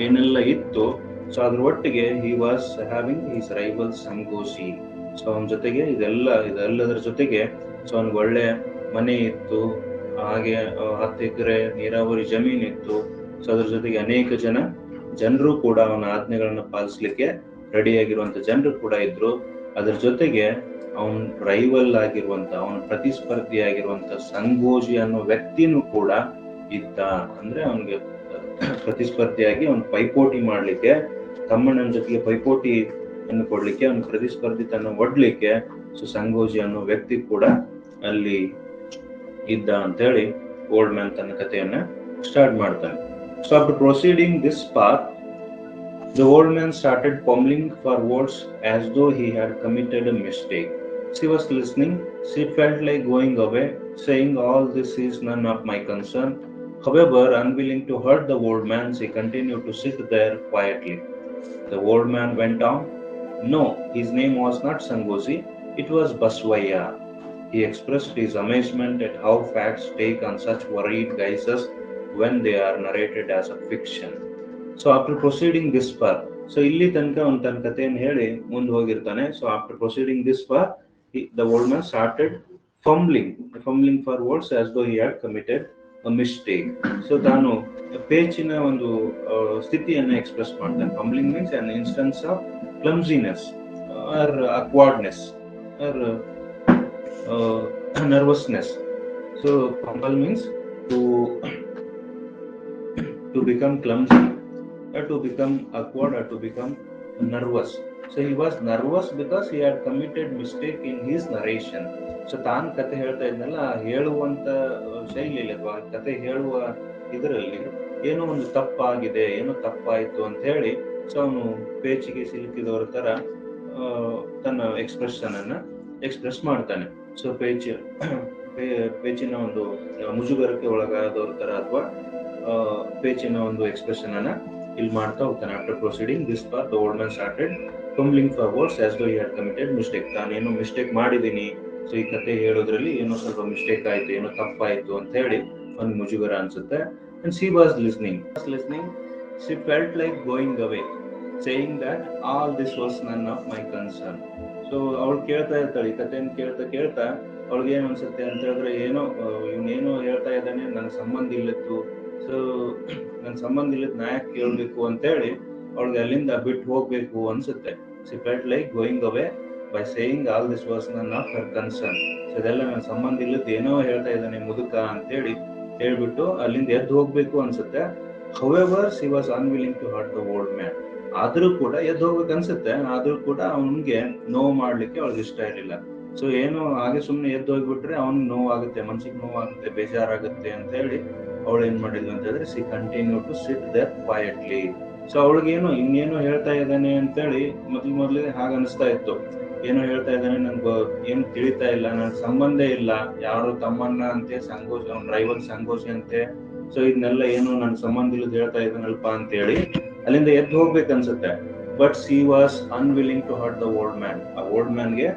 ಏನೆಲ್ಲ ಇತ್ತು, ಸೊ ಅದ್ರ ಒಟ್ಟಿಗೆ he was having his rival Sangosi. So ಅವನ ಜೊತೆಗೆ ಇದೆಲ್ಲದರ ಜೊತೆಗೆ ಸೊ ಅವನಿಗೆ ಒಳ್ಳೆ ಮನೆ ಇತ್ತು, ಹಾಗೆ 10 ಎಕರೆ ನೀರಾವರಿ ಜಮೀನ್ ಇತ್ತು. ಸೊ ಅದ್ರ ಜೊತೆಗೆ ಅನೇಕ ಜನರು ಕೂಡ ಅವನ ಆಜ್ಞೆಗಳನ್ನ ಪಾಲಿಸ್ಲಿಕ್ಕೆ ರೆಡಿಯಾಗಿರುವಂತ ಜನರು ಕೂಡ ಇದ್ರು. ಅದ್ರ ಜೊತೆಗೆ ಅವನ್ ರೈವಲ್ ಆಗಿರುವಂತ, ಅವನ ಪ್ರತಿಸ್ಪರ್ಧಿ ಆಗಿರುವಂತ ಸಂಗೋಜಿ ಅನ್ನೋ ವ್ಯಕ್ತಿನೂ ಕೂಡ ಇದ್ದ. ಅಂದ್ರೆ ಅವನಿಗೆ ಪ್ರತಿಸ್ಪರ್ಧಿಯಾಗಿ ಅವನ್ ಪೈಪೋಟಿ ಮಾಡ್ಲಿಕ್ಕೆ, ತಮ್ಮಣ್ಣನ ಜೊತೆಗೆ ಪೈಪೋಟಿಯನ್ನು ಕೊಡ್ಲಿಕ್ಕೆ, ಅವನ ಪ್ರತಿಸ್ಪರ್ಧಿತನ ಒಡ್ಲಿಕ್ಕೆ ಸೊ ಸಂಗೋಜಿ ಅನ್ನೋ ವ್ಯಕ್ತಿ ಕೂಡ ಅಲ್ಲಿ ಇದ್ದ ಅಂತ ಹೇಳಿ ಓಲ್ಡ್ ಮ್ಯಾನ್ ತನ್ನ ಕಥೆಯನ್ನ ಸ್ಟಾರ್ಟ್ ಮಾಡ್ತಾನೆ. So after proceeding this path, the old man started pummeling for words as though he had committed a mistake. She was listening. She felt like going away, saying, "All this is none of my concern." However, unwilling to hurt the old man, she continued to sit there quietly. The old man went on. No, his name was not Sangosi. It was Baswaya. He expressed his amazement at how facts take on such worried guises when they are narrated as a fiction. So after proceeding this far, so ಇಲ್ಲಿ ತನಕ ಅವನು ತನ್ನ ಕಥೆಯನ್ನು ಹೇಳಿ ಮುಂದೆ ಹೋಗಿರ್ತಾನೆ. So after proceeding this far, the old man started fumbling for words as though he had committed a mistake. So ತಾನು ಪೇಚಿನ ಒಂದು ಸ್ಥಿತಿಯನ್ನು ಎಕ್ಸ್ಪ್ರೆಸ್ ಮಾಡ್ತಾನೆ. Fumbling means an instance of clumsiness or awkwardness or nervousness. So fumble means to become clumsy, or to become awkward, or to become nervous. So he was nervous because he had committed mistake in his narration. So ತಾನು ಕತೆ ಹೇಳ್ತಾ ಇದ್ನಲ್ಲ, ಹೇಳುವಂತ ಶೈಲಿಯಲ್ಲಿ ಅಥವಾ ಕತೆ ಹೇಳುವ ಇದರಲ್ಲಿ ಏನೋ ಒಂದು ತಪ್ಪಾಗಿದೆ, ಏನೋ ತಪ್ಪಾಯ್ತು ಅಂತ ಹೇಳಿ ಸೊ ಅವನು ಪೇಚಿಗೆ ಸಿಲುಕಿದವರ ತರ ತನ್ನ ಎಕ್ಸ್ಪ್ರೆಸ್ ಮಾಡ್ತಾನೆ. ಸೊ ಪೇಚಿನ ಒಂದು ಮುಜುಗರಕ್ಕೆ ಒಳಗಾದವ್ರ ತರ ಅಥವಾ ಪೇಚಿನ ಒಂದು ಎಕ್ಸ್ಪ್ರೆಷನ್ ಅನ್ನ ಇಲ್ಲಿ ಮಾಡ್ತಾ ಹೋಗ್ತಾನೆ. After proceeding this part the old man started fumbling for words as though he had committed mistake. ನಾನೇನೋ ಮಿಸ್ಟೇಕ್ ಮಾಡಿದೀನಿ, ಸೊ ಈ ಕತೆ ಹೇಳೋದ್ರಲ್ಲಿ ಏನೋ ಸ್ವಲ್ಪ ಮಿಸ್ಟೇಕ್ ಆಯ್ತು, ಏನೋ ತಪ್ಪಾಯ್ತು ಅಂತ ಹೇಳಿ ಒಂದು ಮುಜುಗರ ಅನ್ಸುತ್ತೆ. And she was listening. She felt like going away, saying that all this was none of my concern. So ಅವಳು ಕೇಳ್ತಾ ಇರ್ತಾಳೆ, ಈ ಕಥೆಯನ್ನು ಕೇಳ್ತಾ ಅವಳಿಗೆ ಏನ್ ಅನ್ಸುತ್ತೆ ಅಂತ ಹೇಳಿದ್ರೆ, ಇವನೇನೋ ಹೇಳ್ತಾ ಇದ್ದಾನೆ, ನನ್ ಸಂಬಂಧ ಇಲ್ಲತ್ತು, ಸೊ ನನ್ ಸಂಬಂಧ ಇಲ್ಲದ ನಾಯಕ್ ಕೇಳ್ಬೇಕು ಅಂತ ಹೇಳಿ ಅವಳಿಗೆ ಅಲ್ಲಿಂದ ಬಿಟ್ಟು ಹೋಗ್ಬೇಕು ಅನ್ಸುತ್ತೆ. She felt like going away by saying all this was none of her concern. So ಇದೆಲ್ಲ ನನ್ನ ಸಂಬಂಧ ಇಲ್ಲದ ಏನೋ ಹೇಳ್ತಾ ಇದ್ದಾನೆ ಮುದುಕ ಅಂತೇಳಿ ಹೇಳ್ಬಿಟ್ಟು ಅಲ್ಲಿಂದ ಎದ್ದು ಹೋಗ್ಬೇಕು ಅನ್ಸುತ್ತೆ. However, she was unwilling to hurt the old man. ಆದ್ರೂ ಕೂಡ ಎದ್ದು ಹೋಗ್ಬೇಕು ಅನ್ಸುತ್ತೆ, ಆದ್ರೂ ಕೂಡ ಅವನ್ಗೆ ನೋವು ಮಾಡ್ಲಿಕ್ಕೆ ಅವಳಿಗೆ ಇಷ್ಟ ಇರಲಿಲ್ಲ. ಸೊ ಏನು ಹಾಗೆ ಸುಮ್ನೆ ಎದ್ದು ಹೋಗ್ಬಿಟ್ರೆ ಅವ್ನಿಗೆ ನೋವಾಗುತ್ತೆ, ಮನ್ಸಿಗೆ ನೋವಾಗುತ್ತೆ, ಬೇಜಾರಾಗುತ್ತೆ ಅಂತ ಹೇಳಿ ಅವಳು ಏನ್ ಮಾಡಿದ್ಲು ಅಂತ ಹೇಳಿದ್ರೆ, she continued to sit there quietly. So ಅವಳಿಗೇನು ಇನ್ನೇನೋ ಹೇಳ್ತಾ ಇದ್ದಾನೆ ಅಂತೇಳಿ ಮೊದ್ಲಿಗೆ ಹಾಗ ಅನಿಸ್ತಾ ಇತ್ತು. ಏನೋ ಹೇಳ್ತಾ ಇದ್ದಾನೆ, ನನ್ಗೆ ಏನು ತಿಳಿತಾ ಇಲ್ಲ, ನನ್ಗೆ ಸಂಬಂಧ ಇಲ್ಲ, ಯಾರು ತಮ್ಮನ್ನ ಅಂತೆ, ಸಂಗೋಷಿ ಅವ್ನ ರೈವಲ್ ಸಂಗೋಷಿ ಅಂತೆ, ಸೊ ಇದನ್ನೆಲ್ಲ ಏನು ನನ್ ಸಂಬಂಧ ಇಲ್ಲದ ಹೇಳ್ತಾ ಇದ್ದಾನಲ್ಪ ಅಂತ ಹೇಳಿ ಅಲ್ಲಿಂದ ಎದ್ದು ಹೋಗ್ಬೇಕನ್ಸುತ್ತೆ. But she was unwilling to hurt the old man. ಆ ಓಲ್ಡ್ ಮ್ಯಾನ್ಗೆ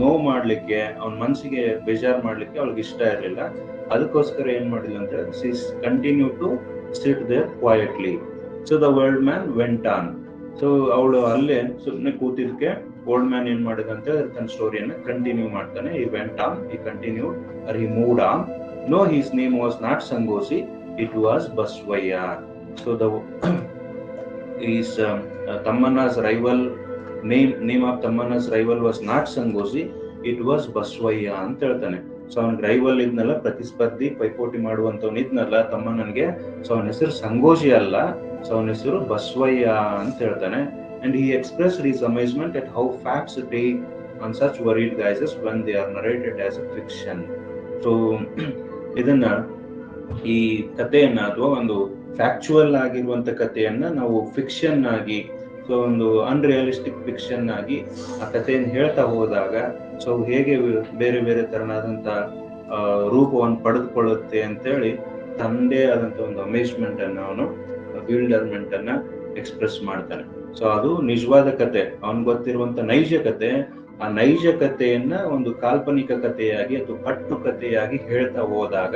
ನೋವು ಮಾಡ್ಲಿಕ್ಕೆ, ಅವ್ನ ಮನ್ಸಿಗೆ ಬೇಜಾರ್ ಮಾಡ್ಲಿಕ್ಕೆ ಅವಳಿಗೆ ಇಷ್ಟ ಇರಲಿಲ್ಲ. ಅದಕ್ಕೋಸ್ಕರ ಏನ್ ಮಾಡಿಲ್ಲ ಅಂತ ಹೇಳಿದ್ರೆ, she continue to sit there quietly. So the old man went on. So ಅವಳು ಅಲ್ಲೇ ಸುಮ್ಮನೆ ಕೂತಿದ್ಕೆ ಓಲ್ಡ್ ಮ್ಯಾನ್ ಏನ್ ಮಾಡಿದ ಅಂತ ಹೇಳಿದ್ರೆ ತನ್ನ ಸ್ಟೋರಿಯನ್ನ ಕಂಟಿನ್ಯೂ ಮಾಡ್ತಾನೆ. He went on, he continue, or he moved on. No, his name was not Sangosi, it was Basavayya. So the is Tammanna's rival, name of Tammanna's rival was not Sangosi, it was Basavayya ಅಂತ ಹೇಳ್ತಾನೆ. ಸೊ ಅವನಿಗೆ rival ಇದ್ನಲ್ಲ, ಪ್ರತಿಸ್ಪರ್ಧಿ, ಪೈಪೋಟಿ ಮಾಡುವಂತವ್ನ ಇದ್ನಲ್ಲ ತಮ್ಮಣ್ಣನ್ಗೆ, ಸೊ ಅವನ ಹೆಸರು ಸಂಗೋಸಿ ಅಲ್ಲ, ಸೊ ಅವನ ಹೆಸರು ಬಸವಯ್ಯ ಅಂತ ಹೇಳ್ತಾನೆ. And he expressed his amazement at how facts take on such worried guises when they are narrated as a fiction. So ಇದನ್ನ, ಈ ಕಥೆಯನ್ನ ಅಥವಾ ಒಂದು ಫ್ಯಾಕ್ಚುವಲ್ ಆಗಿರುವಂತ ಕಥೆಯನ್ನ ನಾವು ಫಿಕ್ಷನ್ ಆಗಿ, ಸೊ ಒಂದು ಅನ್ರಿಯಲಿಸ್ಟಿಕ್ ಫಿಕ್ಷನ್ ಆಗಿ ಆ ಕಥೆಯನ್ನು ಹೇಳ್ತಾ ಹೋದಾಗ ಸೊ ಹೇಗೆ ಬೇರೆ ಬೇರೆ ತರನಾದಂತ ರೂಪವನ್ನು ಪಡೆದುಕೊಳ್ಳುತ್ತೆ ಅಂತೇಳಿ ತಂದೆ ಆದಂತ ಒಂದು ಅಮೇಜ್ಮೆಂಟ್ ಅನ್ನ, ಅವನು ಬಿಲ್ಡರ್ಮೆಂಟ್ ಅನ್ನ ಎಕ್ಸ್ಪ್ರೆಸ್ ಮಾಡ್ತಾನೆ. ಸೊ ಅದು ನಿಜವಾದ ಕತೆ, ಅವನ್ ಗೊತ್ತಿರುವಂತ ನೈಜ ಕತೆ. ಆ ನೈಜ ಕಥೆಯನ್ನ ಒಂದು ಕಾಲ್ಪನಿಕ ಕಥೆಯಾಗಿ ಅಥವಾ ಕಟ್ಟು ಕಥೆಯಾಗಿ ಹೇಳ್ತಾ ಹೋದಾಗ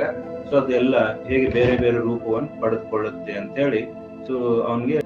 ಸೊ ಅದೆಲ್ಲ ಹೇಗೆ ಬೇರೆ ಬೇರೆ ರೂಪವನ್ನು ಪಡೆದುಕೊಳ್ಳುತ್ತೆ ಅಂತ ಹೇಳಿ ಸೊ ಅವನ್ಗೆ